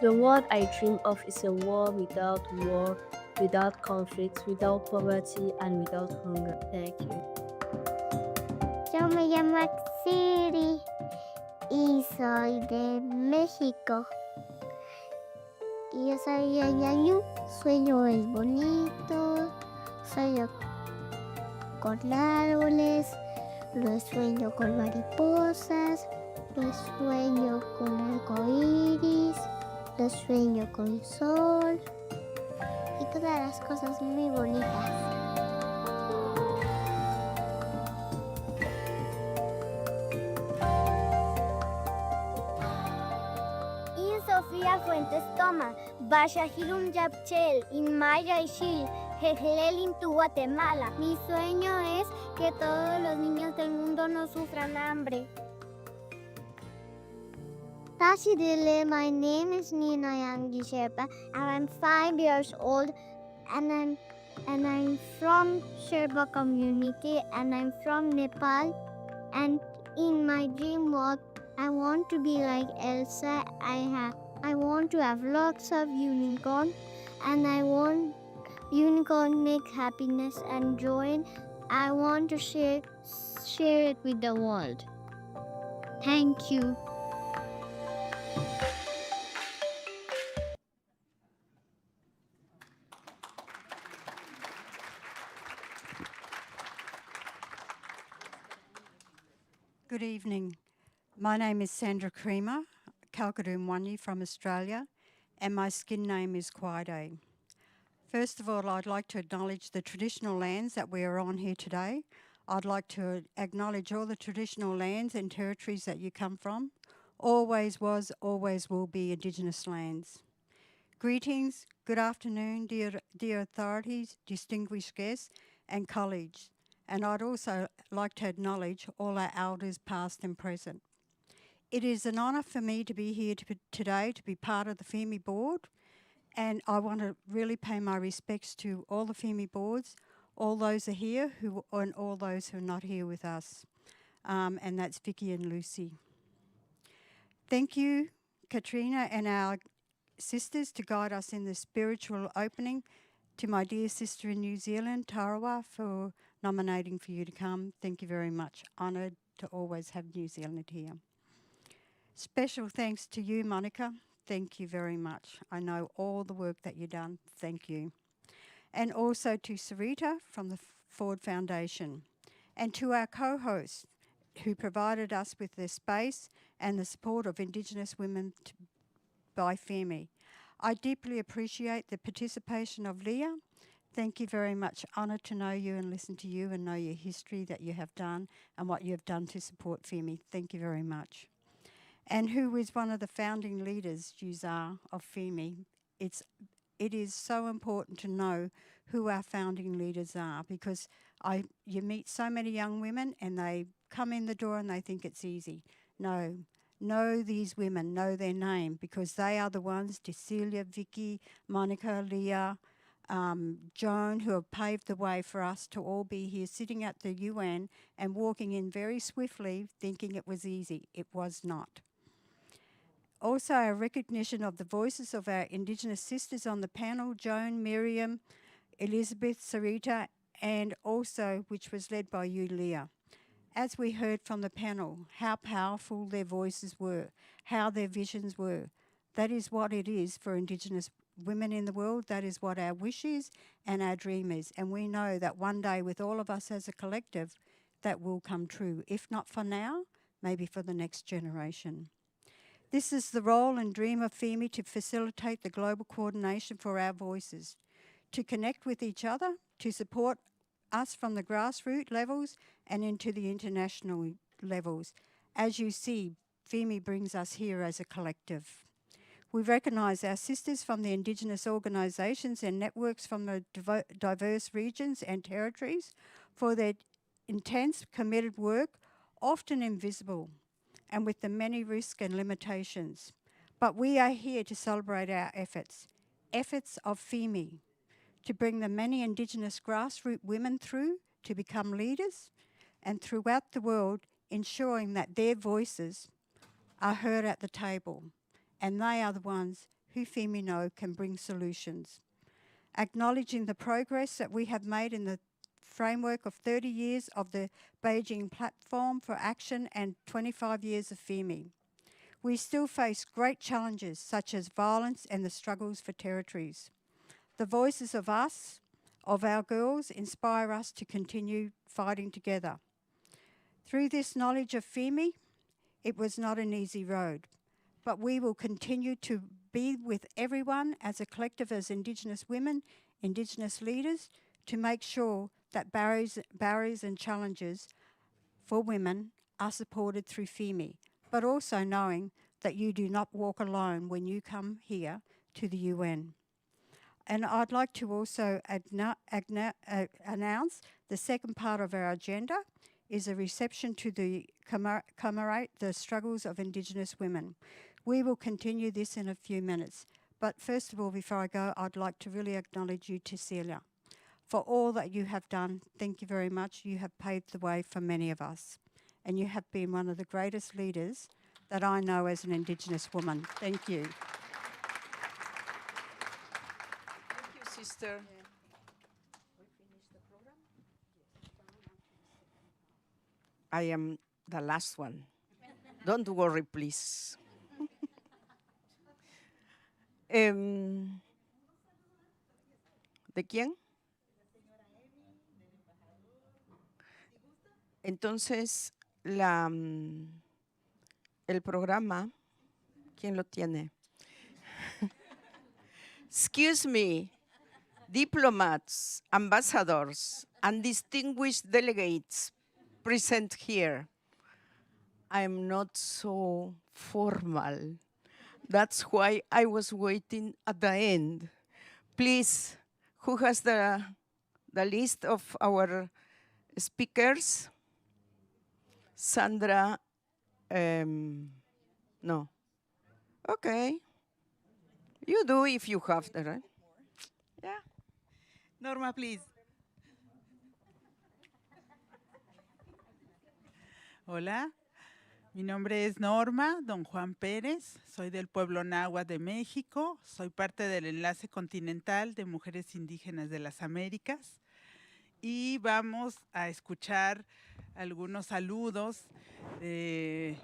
The world I dream of is a world without war, without conflict, without poverty, and without hunger. Thank you. Yo me llamo Siri y soy de México. Y yo soy Yayayu. Sueño es bonito, sueño con árboles, lo sueño con mariposas, lo sueño con arcoíris, lo sueño con el sol y todas las cosas muy bonitas. Sofía Fuentes Toma, Bashahilum Yapchel, Inmaya Ishil, Jejelelin tu Guatemala. Mi sueño es que todos los niños del mundo no sufran hambre. Tashidile, my name is Nina Yangi Sherpa, and I'm 5 years old, and I'm from Sherpa community, and I'm from Nepal, and in my dream world, I want to be like Elsa. I want to have lots of unicorn, and I want unicorn make happiness and joy. I want to share it with the world. Thank you. Good evening. My name is Sandra Creamer, Kalkadoon from Australia, and my skin name is Quaiday. First of all, I'd like to acknowledge the traditional lands that we are on here today. I'd like to acknowledge all the traditional lands and territories that you come from, always was, always will be Indigenous lands. Greetings, good afternoon, dear authorities, distinguished guests and colleagues. And I'd also like to acknowledge all our elders past and present. It is an honour for me to be here today to be part of the FEMI board, and I want to really pay my respects to all the FEMI boards, all those are here and all those who are not here with us. And that's Vicky and Lucy. Thank you, Katrina and our sisters, to guide us in the spiritual opening, to my dear sister in New Zealand, Tarawa, for nominating for you to come. Thank you very much. Honoured to always have New Zealand here. Special thanks to you, Monica. Thank you very much. I know all the work that you've done. Thank you. And also to Sarita from the Ford Foundation, and to our co-hosts who provided us with their space and the support of Indigenous women by FEMI. I deeply appreciate the participation of Leah. Thank you very much. Honoured to know you and listen to you and know your history that you have done and what you have done to support FEMI. Thank you very much. And who is one of the founding leaders, Yuzar, of FEMI. It is so important to know who our founding leaders are, because you meet so many young women and they come in the door and they think it's easy. No, know these women, know their name, because they are the ones, Cecilia, Vicky, Monica, Leah, Joan, who have paved the way for us to all be here sitting at the UN and walking in very swiftly thinking it was easy. It was not. Also, a recognition of the voices of our Indigenous sisters on the panel, Joan, Miriam, Elizabeth, Sarita, and also which was led by you, Leah. As we heard from the panel, how powerful their voices were, how their visions were. That is what it is for Indigenous women in the world. That is what our wish is and our dream is. And we know that one day with all of us as a collective, that will come true. If not for now, maybe for the next generation. This is the role and dream of FEMI, to facilitate the global coordination for our voices, to connect with each other, to support us from the grassroots levels and into the international levels. As you see, FEMI brings us here as a collective. We recognise our sisters from the Indigenous organisations and networks from the diverse regions and territories for their intense, committed work, often invisible, and with the many risks and limitations. But we are here to celebrate our efforts of FEMI, to bring the many Indigenous grassroots women through to become leaders, and throughout the world ensuring that their voices are heard at the table, and they are the ones who FEMI know can bring solutions. Acknowledging the progress that we have made in the framework of 30 years of the Beijing Platform for Action and 25 years of FEMI. We still face great challenges such as violence and the struggles for territories. The voices of us, of our girls, inspire us to continue fighting together. Through this knowledge of FEMI, it was not an easy road, but we will continue to be with everyone as a collective, as Indigenous women, Indigenous leaders, to make sure that barriers and challenges for women are supported through FEMI, but also knowing that you do not walk alone when you come here to the UN. And I'd like to also announce the second part of our agenda is a reception to commemorate the struggles of Indigenous women. We will continue this in a few minutes. But first of all, before I go, I'd like to really acknowledge you, Cecilia, for all that you have done. Thank you very much. You have paved the way for many of us. And you have been one of the greatest leaders that I know as an Indigenous woman. Thank you. Thank you, sister. I am the last one. Don't worry, please. ¿De quién? Entonces, el programa, ¿quién lo tiene? Excuse me, diplomats, ambassadors, and distinguished delegates present here. I'm not so formal. That's why I was waiting at the end. Please, who has the list of our speakers? Sandra, no. Okay. You do if you have the right. Yeah. Norma, please. Hola, mi nombre es Norma, don Juan Pérez, soy del pueblo náhuatl de México, soy parte del Enlace Continental de Mujeres Indígenas de las Américas y vamos a escuchar algunos saludos de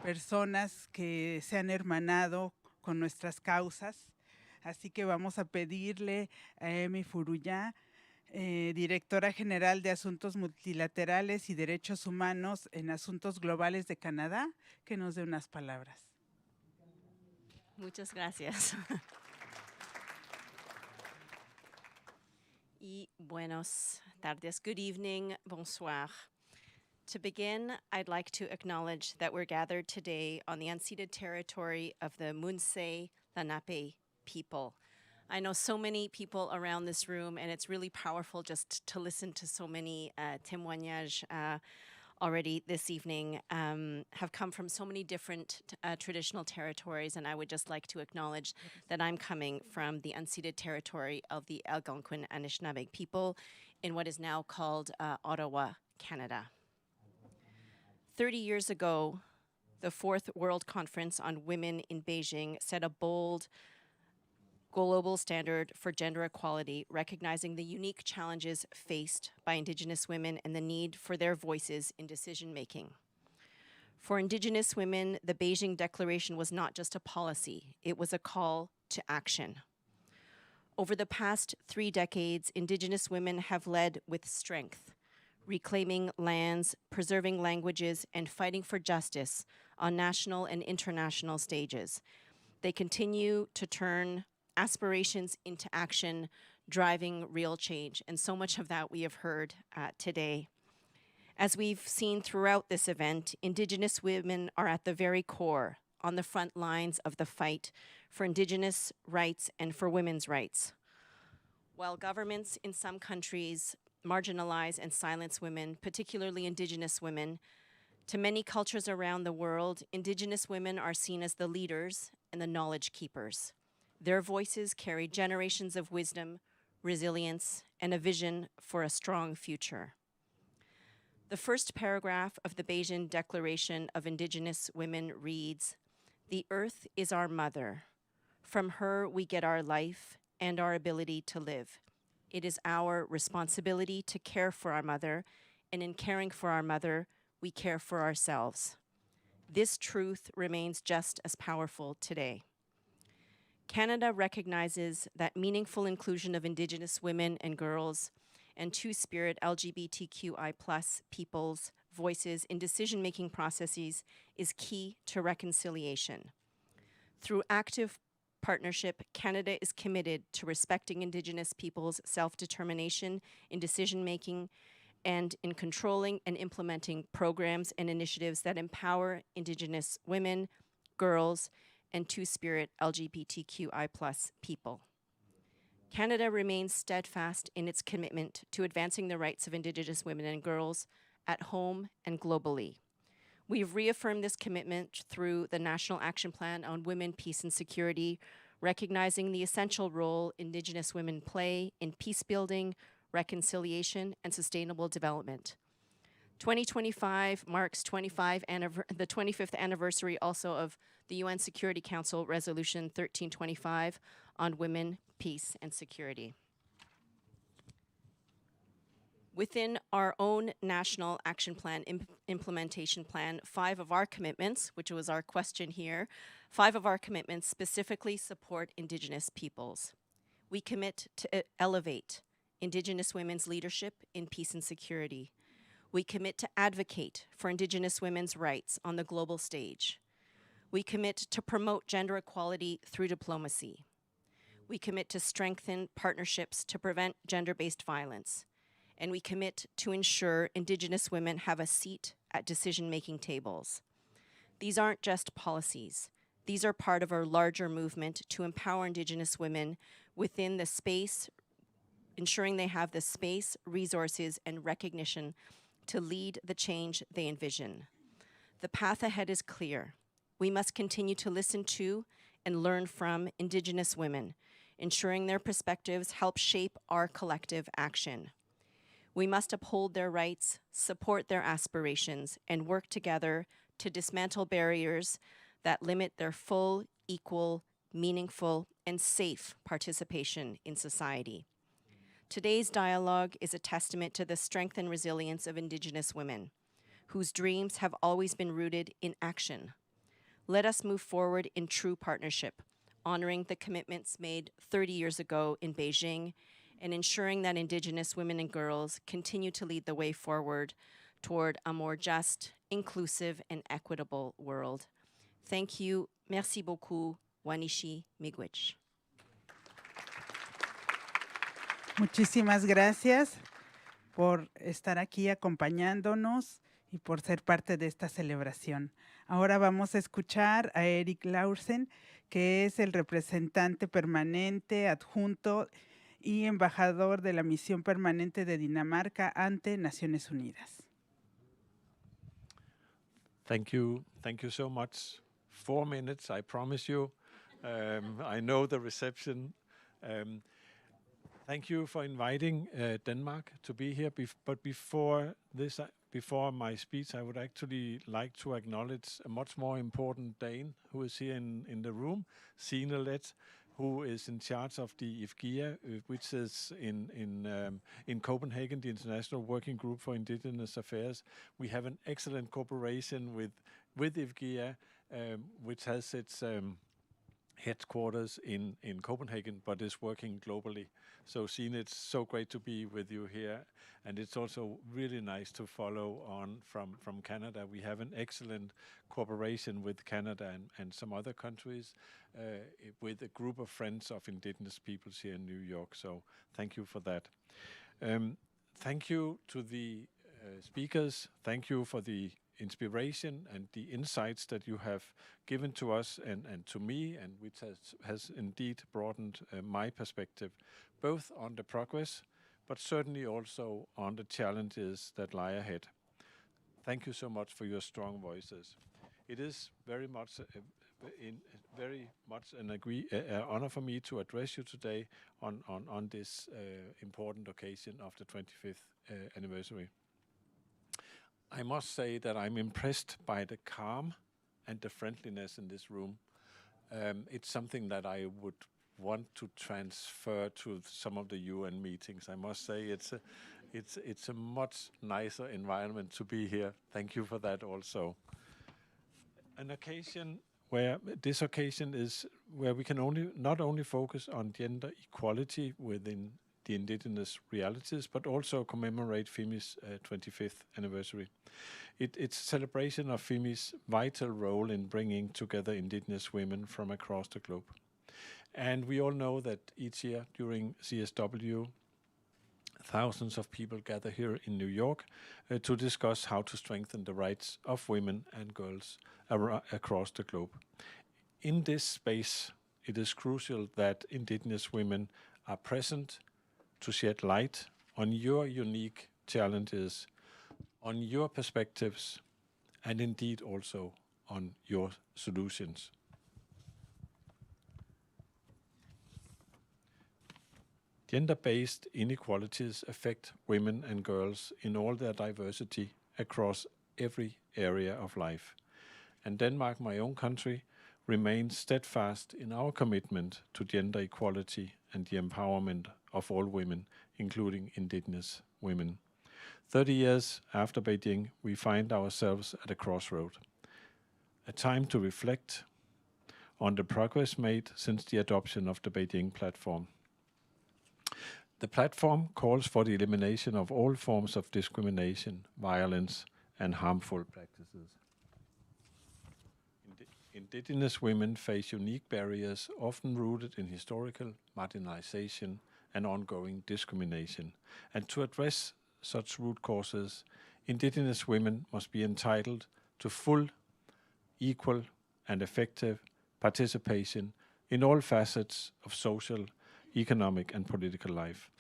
personas que se han hermanado con nuestras causas. Así que vamos a pedirle a Emi Furuya, Directora General de Asuntos Multilaterales y Derechos Humanos en Asuntos Globales de Canadá, que nos dé unas palabras. Muchas gracias. Y buenos tardes, good evening, bonsoir. To begin, I'd like to acknowledge that we're gathered today on the unceded territory of the Munsee Lenape people. I know so many people around this room, and it's really powerful just to listen to so many témoignages already this evening, have come from so many different traditional territories, and I would just like to acknowledge that I'm coming from the unceded territory of the Algonquin Anishinaabe people in what is now called Ottawa, Canada. 30 years ago, the Fourth World Conference on Women in Beijing set a bold global standard for gender equality, recognizing the unique challenges faced by Indigenous women and the need for their voices in decision-making. For Indigenous women, the Beijing Declaration was not just a policy, it was a call to action. Over the past 3 decades, Indigenous women have led with strength, reclaiming lands, preserving languages, and fighting for justice on national and international stages. They continue to turn aspirations into action, driving real change. And so much of that we have heard today. As we've seen throughout this event, Indigenous women are at the very core, on the front lines of the fight for Indigenous rights and for women's rights. While governments in some countries marginalize and silence women, particularly Indigenous women, to many cultures around the world, Indigenous women are seen as the leaders and the knowledge keepers. Their voices carry generations of wisdom, resilience, and a vision for a strong future. The first paragraph of the Beijing Declaration of Indigenous Women reads, "The earth is our mother. From her we get our life and our ability to live. It is our responsibility to care for our mother, and in caring for our mother, we care for ourselves." This truth remains just as powerful today. Canada recognizes that meaningful inclusion of Indigenous women and girls and Two-Spirit LGBTQI+ people's voices in decision-making processes is key to reconciliation. Through active partnership, Canada is committed to respecting Indigenous people's self-determination in decision-making and in controlling and implementing programs and initiatives that empower Indigenous women, girls, and Two-Spirit LGBTQI+ people. Canada remains steadfast in its commitment to advancing the rights of Indigenous women and girls at home and globally. We've reaffirmed this commitment through the National Action Plan on Women, Peace and Security, recognizing the essential role Indigenous women play in peace building, reconciliation, and sustainable development. 2025 marks the 25th anniversary also of the UN Security Council Resolution 1325 on women, peace, and security. Within our own National Action Plan implementation plan, 5 of our commitments, which was our question here, 5 of our commitments specifically support Indigenous peoples. We commit to elevate Indigenous women's leadership in peace and security. We commit to advocate for Indigenous women's rights on the global stage. We commit to promote gender equality through diplomacy. We commit to strengthen partnerships to prevent gender-based violence. And we commit to ensure Indigenous women have a seat at decision-making tables. These aren't just policies. These are part of our larger movement to empower Indigenous women within the space, ensuring they have the space, resources, and recognition to lead the change they envision. The path ahead is clear. We must continue to listen to and learn from Indigenous women, ensuring their perspectives help shape our collective action. We must uphold their rights, support their aspirations, and work together to dismantle barriers that limit their full, equal, meaningful, and safe participation in society. Today's dialogue is a testament to the strength and resilience of Indigenous women, whose dreams have always been rooted in action. Let us move forward in true partnership, honoring the commitments made 30 years ago in Beijing and ensuring that Indigenous women and girls continue to lead the way forward toward a more just, inclusive, and equitable world. Thank you. Merci beaucoup. Wanishi Miigwech. Muchísimas gracias por estar aquí acompañándonos y por ser parte de esta celebración. Ahora vamos a escuchar a Erik Laursen, que es el representante permanente, adjunto y embajador de la Misión Permanente de Dinamarca ante Naciones Unidas. Thank you so much. 4 minutes, I promise you. I know the reception. Thank you for inviting Denmark to be here. But before my speech, I would actually like to acknowledge a much more important Dane who is here in the room, Signe Leth, who is in charge of the IFGIA, which is in Copenhagen, the International Working Group for Indigenous Affairs. We have an excellent cooperation with IFGIA, which has its headquarters in Copenhagen, but is working globally. So Signe, it's so great to be with you here, and it's also really nice to follow on from Canada. We have an excellent cooperation with Canada and some other countries, with a group of friends of Indigenous peoples here in New York. So thank you for that. Thank you to the speakers. Thank you for the inspiration and the insights that you have given to us and to me, and which has indeed broadened my perspective, both on the progress, but certainly also on the challenges that lie ahead. Thank you so much for your strong voices. It is very much an honor for me to address you today on this important occasion of the 25th anniversary. I must say that I'm impressed by the calm and the friendliness in this room. It's something that I would want to transfer to some of the UN meetings. I must say it's a much nicer environment to be here. Thank you for that also. This occasion is where we can not only focus on gender equality within the Indigenous realities, but also commemorate FIMI's 25th anniversary. It's a celebration of FIMI's vital role in bringing together Indigenous women from across the globe. And we all know that each year during CSW, thousands of people gather here in New York to discuss how to strengthen the rights of women and girls across the globe. In this space, it is crucial that Indigenous women are present to shed light on your unique challenges, on your perspectives, and indeed also on your solutions. Gender-based inequalities affect women and girls in all their diversity across every area of life. And Denmark, my own country, remains steadfast in our commitment to gender equality and the empowerment of all women, including Indigenous women. 30 years after Beijing, we find ourselves at a crossroad, a time to reflect on the progress made since the adoption of the Beijing platform. The platform calls for the elimination of all forms of discrimination, violence, and harmful practices. Indigenous women face unique barriers, often rooted in historical marginalization and ongoing discrimination. And to address such root causes, Indigenous women must be entitled to full equal and effective participation in all facets of social, economic, and political life.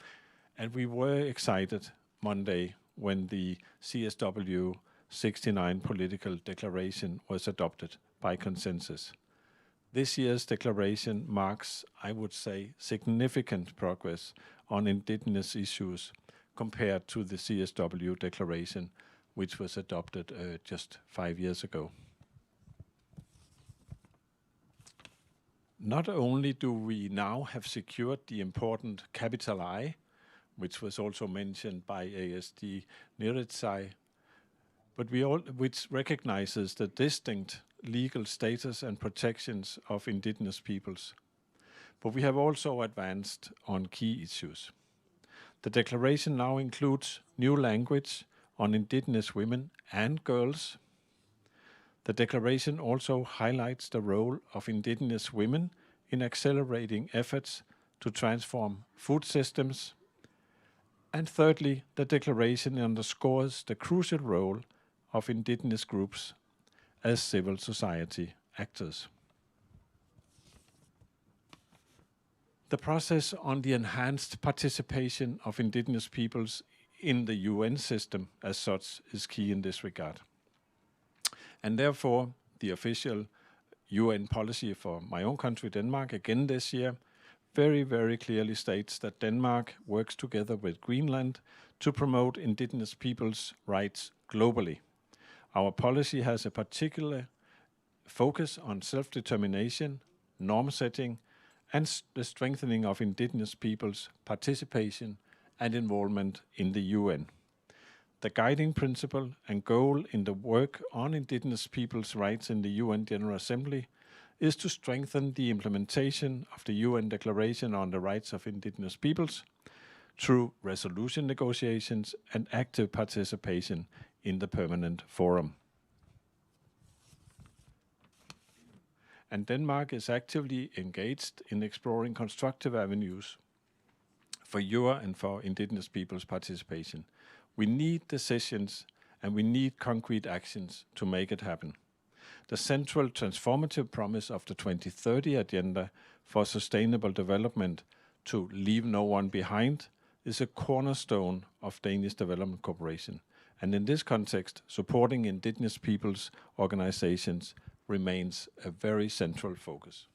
And we were excited Monday when the CSW69 political declaration was adopted by consensus. This year's declaration marks, I would say, significant progress on indigenous issues compared to the CSW declaration, which was adopted just 5 years ago. Not only do we now have secured the important capital I, which was also mentioned by ASD Niritsai, but which recognizes the distinct legal status and protections of indigenous peoples. But we have also advanced on key issues. The declaration now includes new language on indigenous women and girls. The declaration also highlights the role of indigenous women in accelerating efforts to transform food systems. And thirdly, the declaration underscores the crucial role of indigenous groups as civil society actors. The process on the enhanced participation of indigenous peoples in the UN system as such is key in this regard. And therefore, the official UN policy for my own country, Denmark, again this year, very, very clearly states that Denmark works together with Greenland to promote indigenous peoples' rights globally. Our policy has a particular focus on self-determination, norm setting, and the strengthening of indigenous peoples' participation and involvement in the UN. The guiding principle and goal in the work on indigenous peoples' rights in the UN General Assembly is to strengthen the implementation of the UN Declaration on the Rights of Indigenous Peoples through resolution negotiations and active participation in the permanent forum. And Denmark is actively engaged in exploring constructive avenues for your and for indigenous people's participation. We need decisions and we need concrete actions to make it happen. The central transformative promise of the 2030 Agenda for Sustainable Development to leave no one behind is a cornerstone of Danish development cooperation. And in this context, supporting indigenous people's organizations remains a very central focus.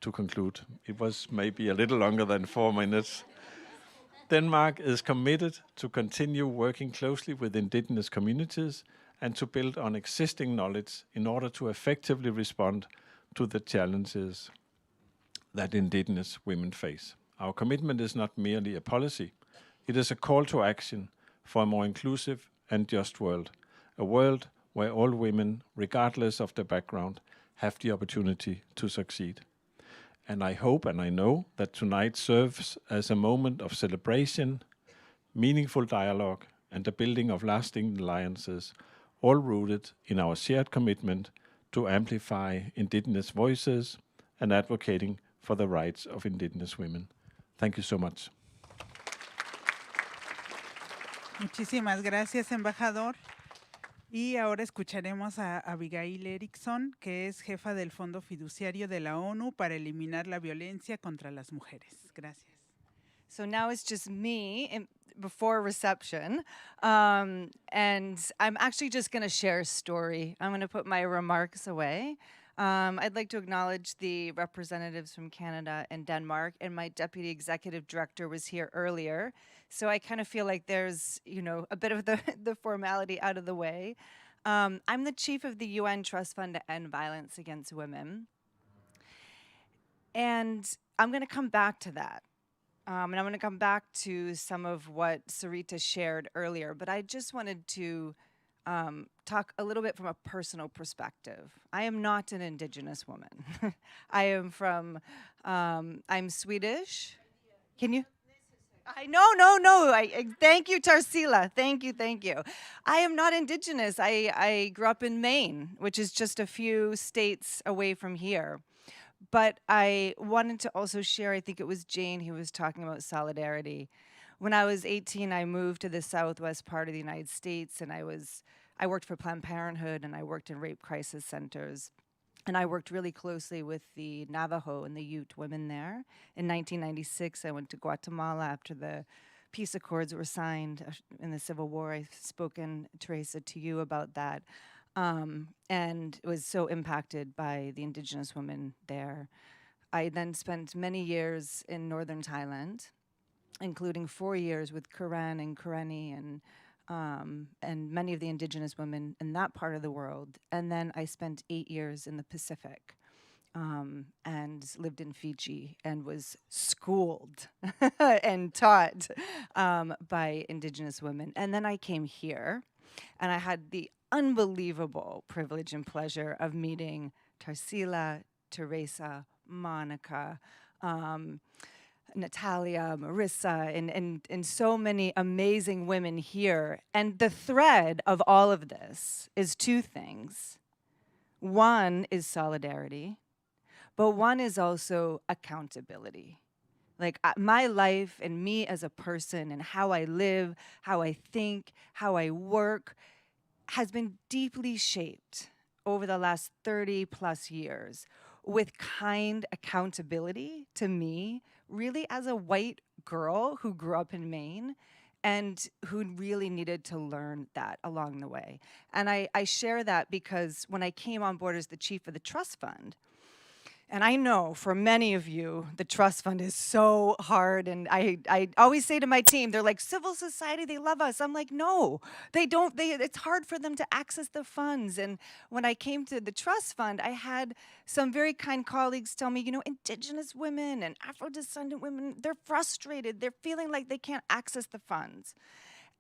To conclude, it was maybe a little longer than 4 minutes. Denmark is committed to continue working closely with indigenous communities and to build on existing knowledge in order to effectively respond to the challenges that indigenous women face. Our commitment is not merely a policy, it is a call to action for a more inclusive and just world, a world where all women, regardless of their background, have the opportunity to succeed. And I hope and I know that tonight serves as a moment of celebration, meaningful dialogue, and the building of lasting alliances, all rooted in our shared commitment to amplify indigenous voices and advocating for the rights of indigenous women. Thank you so much. Muchísimas gracias, embajador. Y ahora escucharemos a Abigail Erickson, que es jefa del Fondo Fiduciario de la ONU para eliminar la violencia contra las mujeres. Gracias. So now it's just me before reception, and I'm actually just going to share a story. I'm going to put my remarks away. I'd like to acknowledge the representatives from Canada and Denmark, and my deputy executive director was here earlier. So I kind of feel like there's, a bit of the formality out of the way. I'm the chief of the UN Trust Fund to End Violence Against Women. And I'm going to come back to that. And I'm going to come back to some of what Sarita shared earlier, but I just wanted to talk a little bit from a personal perspective. I am not an indigenous woman. I am from, I'm Swedish. Can you? No. Thank you, Tarsila. Thank you. I am not indigenous. I grew up in Maine, which is just a few states away from here. But I wanted to also share, I think it was Jane who was talking about solidarity. When I was 18, I moved to the southwest part of the United States, and I I worked for Planned Parenthood and I worked in rape crisis centers. And I worked really closely with the Navajo and the Ute women there. In 1996, I went to Guatemala after the peace accords were signed in the Civil War. I've spoken, Teresa, to you about that. And was so impacted by the indigenous women there. I then spent many years in northern Thailand, including 4 years with Karen and Karenni and many of the indigenous women in that part of the world. And then I spent 8 years in the Pacific and lived in Fiji and was schooled and taught by indigenous women. And then I came here and I had the unbelievable privilege and pleasure of meeting Tarsila, Teresa, Monica, Natalia, Marissa, and so many amazing women here. And the thread of all of this is two things. One is solidarity, but one is also accountability. Like my life and me as a person and how I live, how I think, how I work has been deeply shaped over the last 30 plus years with kind accountability to me, really as a white girl who grew up in Maine and who really needed to learn that along the way. And I share that because when I came on board as the chief of the trust fund, and I know for many of you, the trust fund is so hard. And I always say to my team, they're like, civil society, they love us. I'm like, no, they don't. It's hard for them to access the funds. And when I came to the trust fund, I had some very kind colleagues tell me, you know, indigenous women and Afro-descendant women, they're frustrated. They're feeling like they can't access the funds.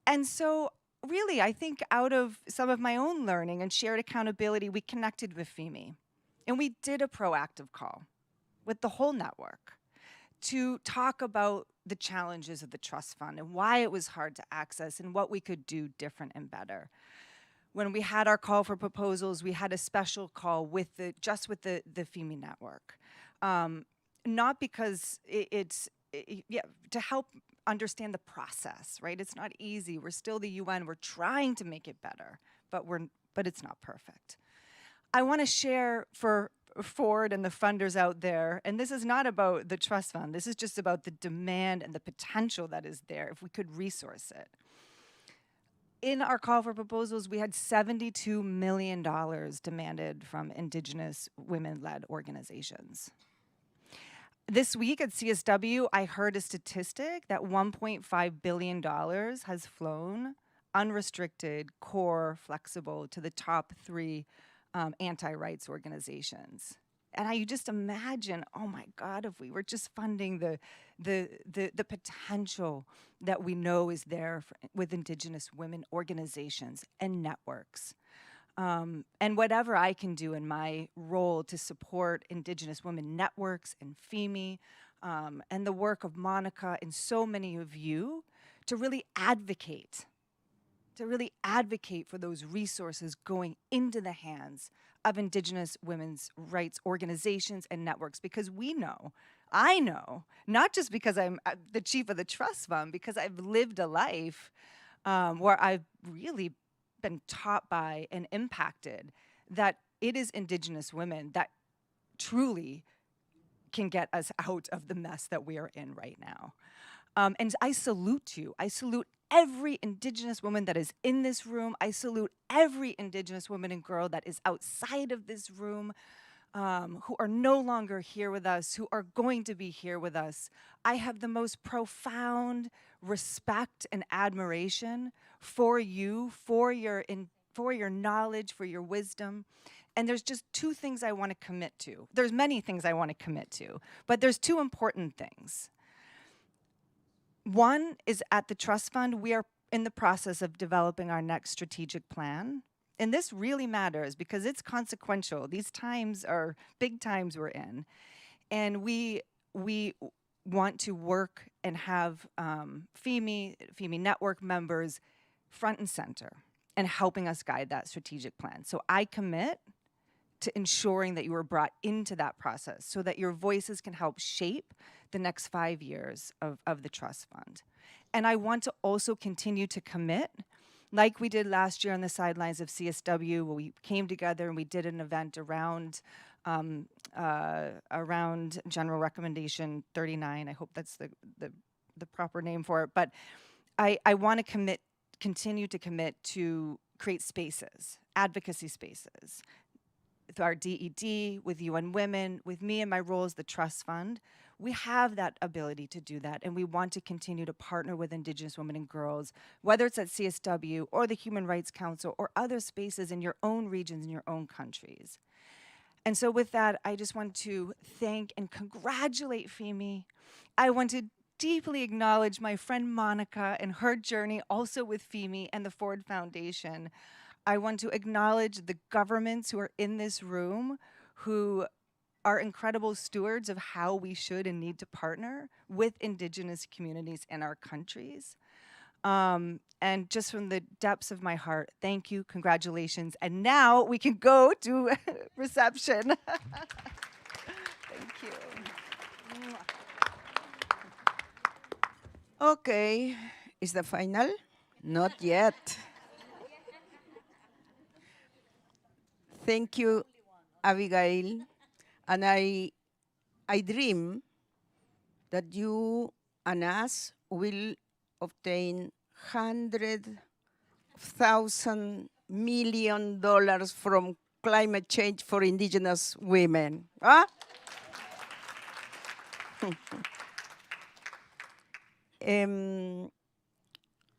And so really, I think out of some of my own learning and shared accountability, we connected with FEME. And we did a proactive call with the whole network to talk about the challenges of the trust fund and why it was hard to access and what we could do different and better. When we had our call for proposals, we had a special call with the FEME network. Not because to help understand the process, right? It's not easy. We're still the UN. We're trying to make it better, but it's not perfect. I want to share for Ford and the funders out there, and this is not about the trust fund, this is just about the demand and the potential that is there if we could resource it. In our call for proposals, we had $72 million demanded from indigenous women-led organizations. This week at CSW, I heard a statistic that $1.5 billion has flown unrestricted, core, flexible to the top 3 anti-rights organizations. And you just imagine, oh my God, if we were just funding the potential that we know is there with indigenous women organizations and networks. And whatever I can do in my role to support indigenous women networks and FEME, and the work of Monica and so many of you to really advocate for those resources going into the hands of indigenous women's rights organizations and networks, because I know, not just because I'm the chief of the trust fund, because I've lived a life where I've really been taught by and impacted that it is indigenous women that truly can get us out of the mess that we are in right now. And I salute you. I salute every indigenous woman that is in this room. I salute every indigenous woman and girl that is outside of this room, who are no longer here with us, who are going to be here with us. I have the most profound respect and admiration for you, for your knowledge, for your wisdom. And there's just 2 things I want to commit to. There's many things I want to commit to, but there's 2 important things. One is at the trust fund, we are in the process of developing our next strategic plan. And this really matters because it's consequential. These times are big times we're in. And we want to work and have FEME network members front and center and helping us guide that strategic plan. So I commit to ensuring that you are brought into that process so that your voices can help shape the next 5 years of the trust fund. And I want to also continue to commit like we did last year on the sidelines of CSW, where we came together and we did an event around General Recommendation 39. I hope that's the proper name for it. But I want to continue to commit to create spaces, advocacy spaces, with our DED, with UN Women, with me and my role as the Trust Fund. We have that ability to do that, and we want to continue to partner with Indigenous women and girls, whether it's at CSW or the Human Rights Council or other spaces in your own regions, in your own countries. And so with that, I just want to thank and congratulate FEME. I want to deeply acknowledge my friend Monica and her journey also with FEME and the Ford Foundation. I want to acknowledge the governments who are in this room, who are incredible stewards of how we should and need to partner with Indigenous communities in our countries. And just from the depths of my heart, thank you, congratulations. And now we can go to reception. Thank you. Okay, is the final? Not yet. Thank you, Abigail. And I dream that you and us will obtain $100,000 million from climate change for Indigenous women. Huh?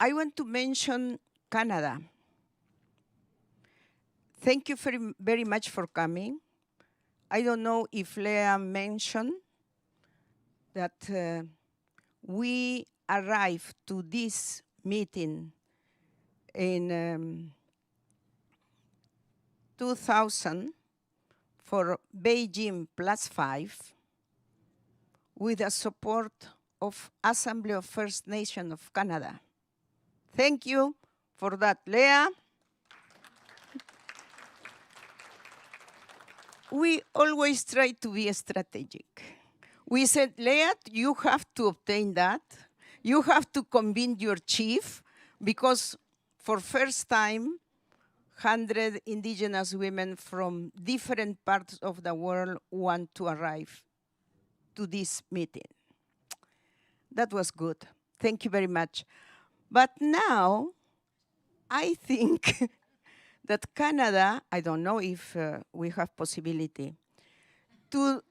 I want to mention Canada. Thank you very much for coming. I don't know if Leah mentioned that we arrived to this meeting in 2000 for Beijing+5 with the support of Assembly of First Nations of Canada. Thank you for that, Leah. We always try to be strategic. We said, Leah, you have to obtain that. You have to convince your chief, because for first time, 100 Indigenous women from different parts of the world want to arrive to this meeting. That was good. Thank you very much. But now, I think that Canada, I don't know if we have possibility, to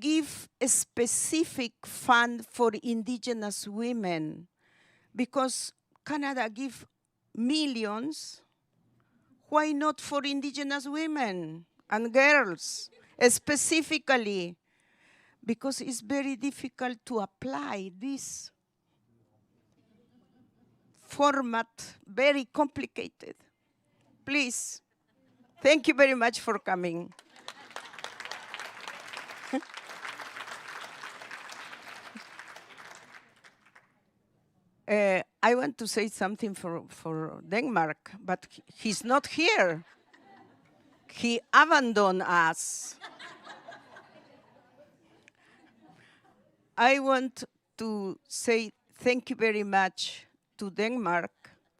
give a specific fund for Indigenous women, because Canada give millions. Why not for Indigenous women and girls specifically? Because it's very difficult to apply this format, very complicated. Please, thank you very much for coming. I want to say something for Denmark, but he's not here. He abandoned us. I want to say thank you very much to Denmark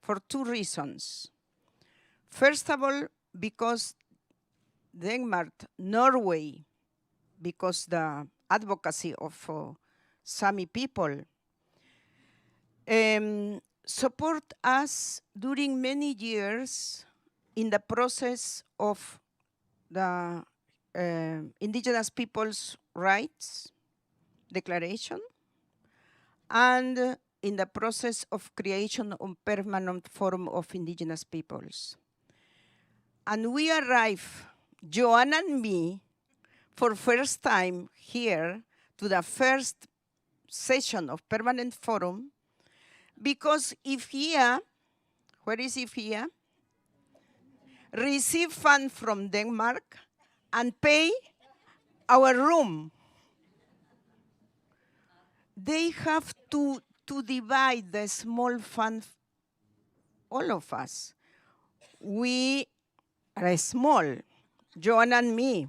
for two reasons. First of all, because Denmark, Norway, because the advocacy of Sami people, support us during many years in the process of the Indigenous Peoples' Rights Declaration and in the process of creation of permanent forum of Indigenous peoples. And we arrived, Joanna and me, for first time here to the first session of permanent forum, because IFIA, where is IFIA? Receive fund from Denmark and pay our room. They have to divide the small fund, all of us. We are small, Joanna and me.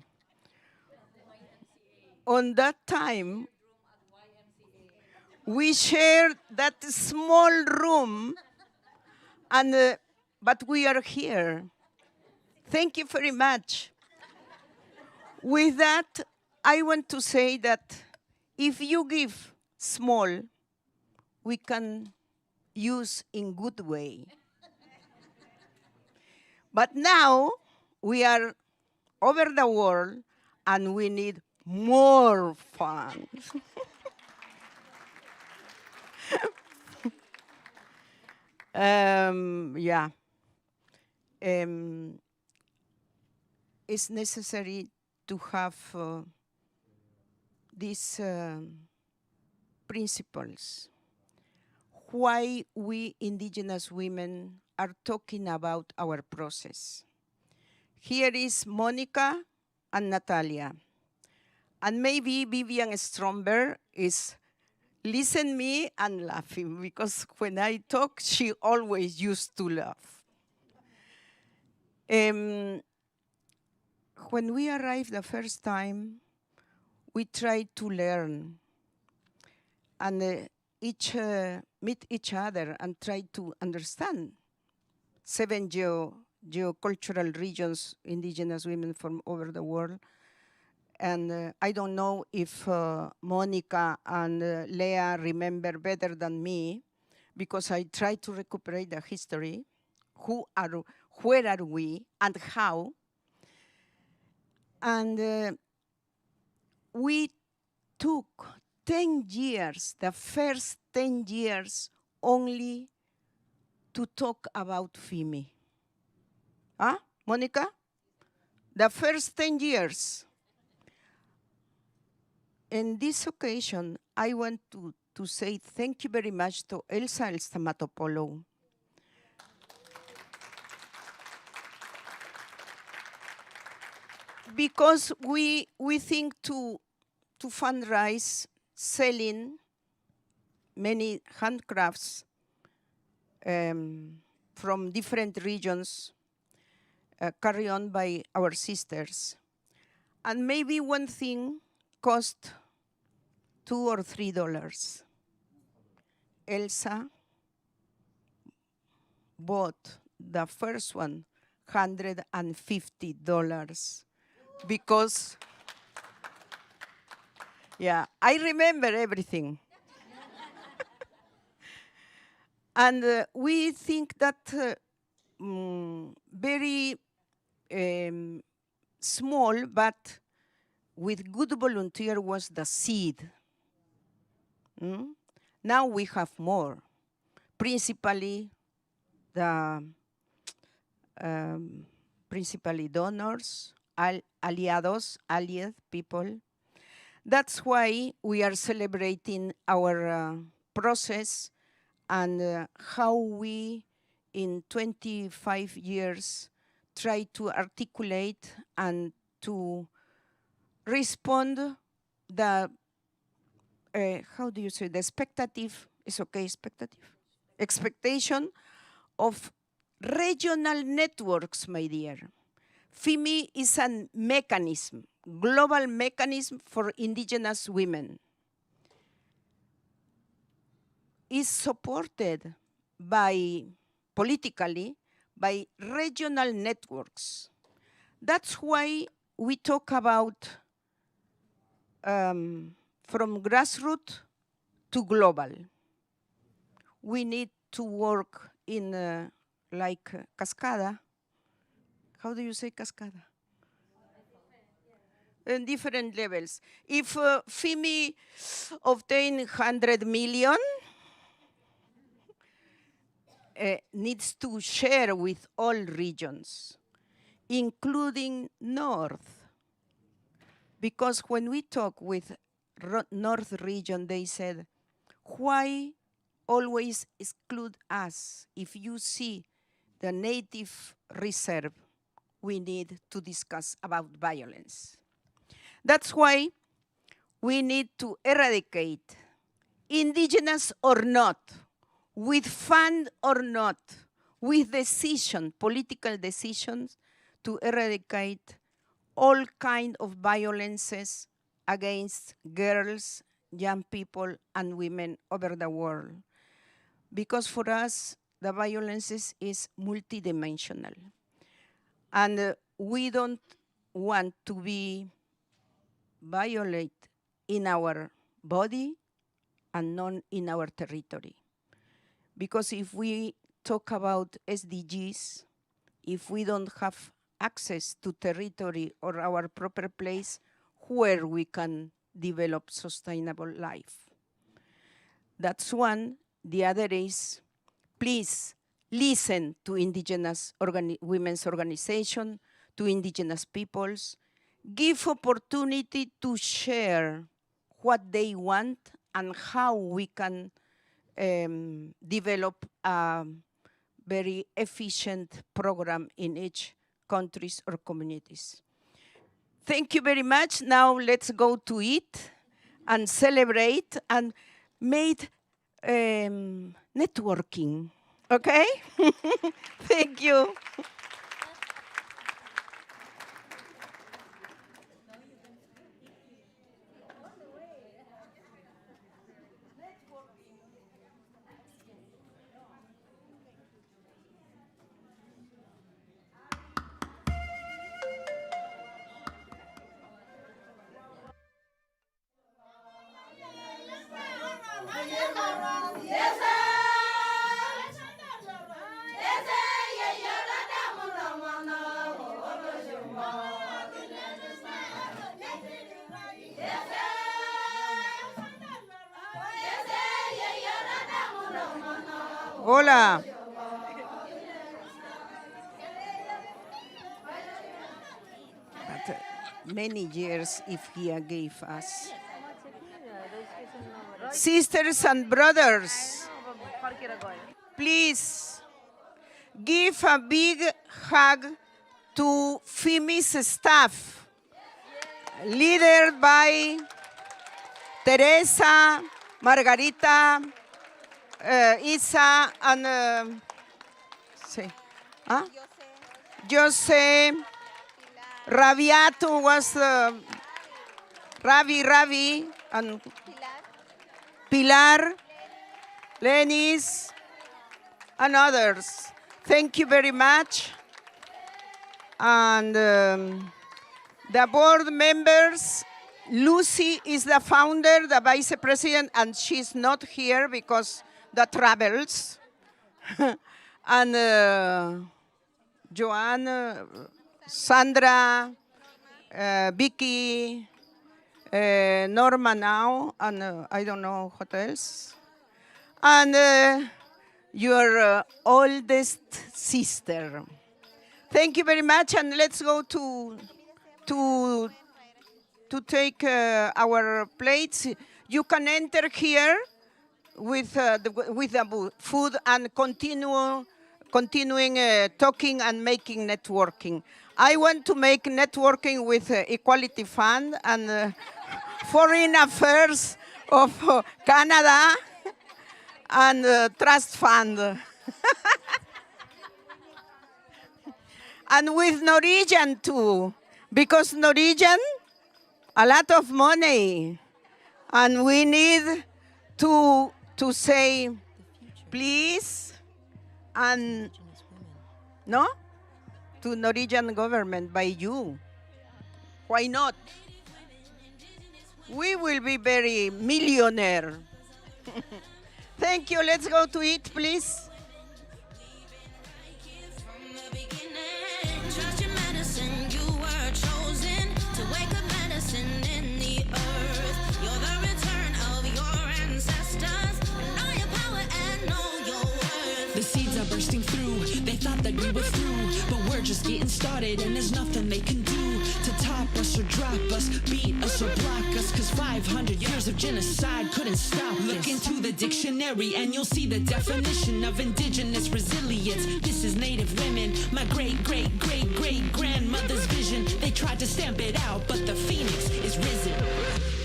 On that time, we shared that small room And but we are here. Thank you very much. With that, I want to say that if you give small, we can use in good way. But now we are over the world and we need more fun. Yeah. It's necessary to have these principles. Why we indigenous women are talking about our process. Here is Monica and Natalia. And maybe Vivian Stromberg is listen me and laughing, because when I talk, she always used to laugh. When we arrived the first time, we tried to learn and meet each other and try to understand 7 geocultural regions, indigenous women from over the world. And I don't know if Monica and Leah remember better than me, because I try to recuperate the history. Where are we, and how? And we took 10 years, the first 10 years, only to talk about FIMI. Huh, Monica? The first 10 years. In this occasion, I want to say thank you very much to Elsa Elstamatopoulos. Because we think to fundraise selling many handcrafts from different regions carried on by our sisters. And maybe one thing cost $2 or $3. Elsa bought the first one, $150, because, yeah, I remember everything. And we think that very small, but with good volunteer was the seed. Now we have more, principally the principally donors, allied people. That's why we are celebrating our process and how we, in 25 years, try to articulate and to respond the, how do you say, the expectative, is okay, expectation of regional networks, my dear. FIMI is a mechanism, global mechanism for indigenous women. Is supported by, politically, by regional networks. That's why we talk about from grassroots to global. We need to work in like cascada. How do you say cascada? In different levels. If FIMI obtain 100 million, needs to share with all regions, including North. Because when we talk with North region, they said, why always exclude us? If you see the native reserve, we need to discuss about violence. That's why we need to eradicate, indigenous or not, with fund or not, with decision, political decisions, to eradicate all kind of violences against girls, young people, and women over the world. Because for us, the violence is multidimensional. And we don't want to be violated in our body and not in our territory. Because if we talk about SDGs, if we don't have access to territory or our proper place where we can develop sustainable life. That's one. The other is, please listen to indigenous women's organization, to indigenous peoples, give opportunity to share what they want and how we can develop a very efficient program in each countries or communities. Thank you very much. Now let's go to eat and celebrate and make networking, okay? Thank you. Hola. But many years if he gave us. Sisters and brothers, please give a big hug to FIMI's staff, led by Teresa, Margarita, Isa, and Jose, Rabiato was Ravi, and Pilar, Lenis, and others. Thank you very much. And the board members, Lucy is the founder, the vice president, and she's not here because the travels. And Joanne, Sandra, Vicky, Norma now, and I don't know what else. And your oldest sister. Thank you very much, and let's go to take our plates. You can enter here with the food and continuing talking and making networking. I want to make networking with Equality Fund and Foreign Affairs of Canada and Trust Fund. And with Norwegian too, because Norwegian, a lot of money. And we need to say, please, and no? To Norwegian government by you. Why not? We will be very millionaire. Thank you. Let's go to eat, please. Bursting through, they thought that we were through, but we're just getting started and there's nothing they can do to top us or drop us, beat us or block us, cause 500 years of genocide couldn't stop us. Look into the dictionary and you'll see the definition of indigenous resilience. This is Native women, my great-great-great-great-grandmother's vision. They tried to stamp it out, but the phoenix is risen.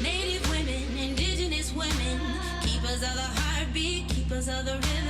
Native women, indigenous women, keepers of the heartbeat, keepers of the rhythm.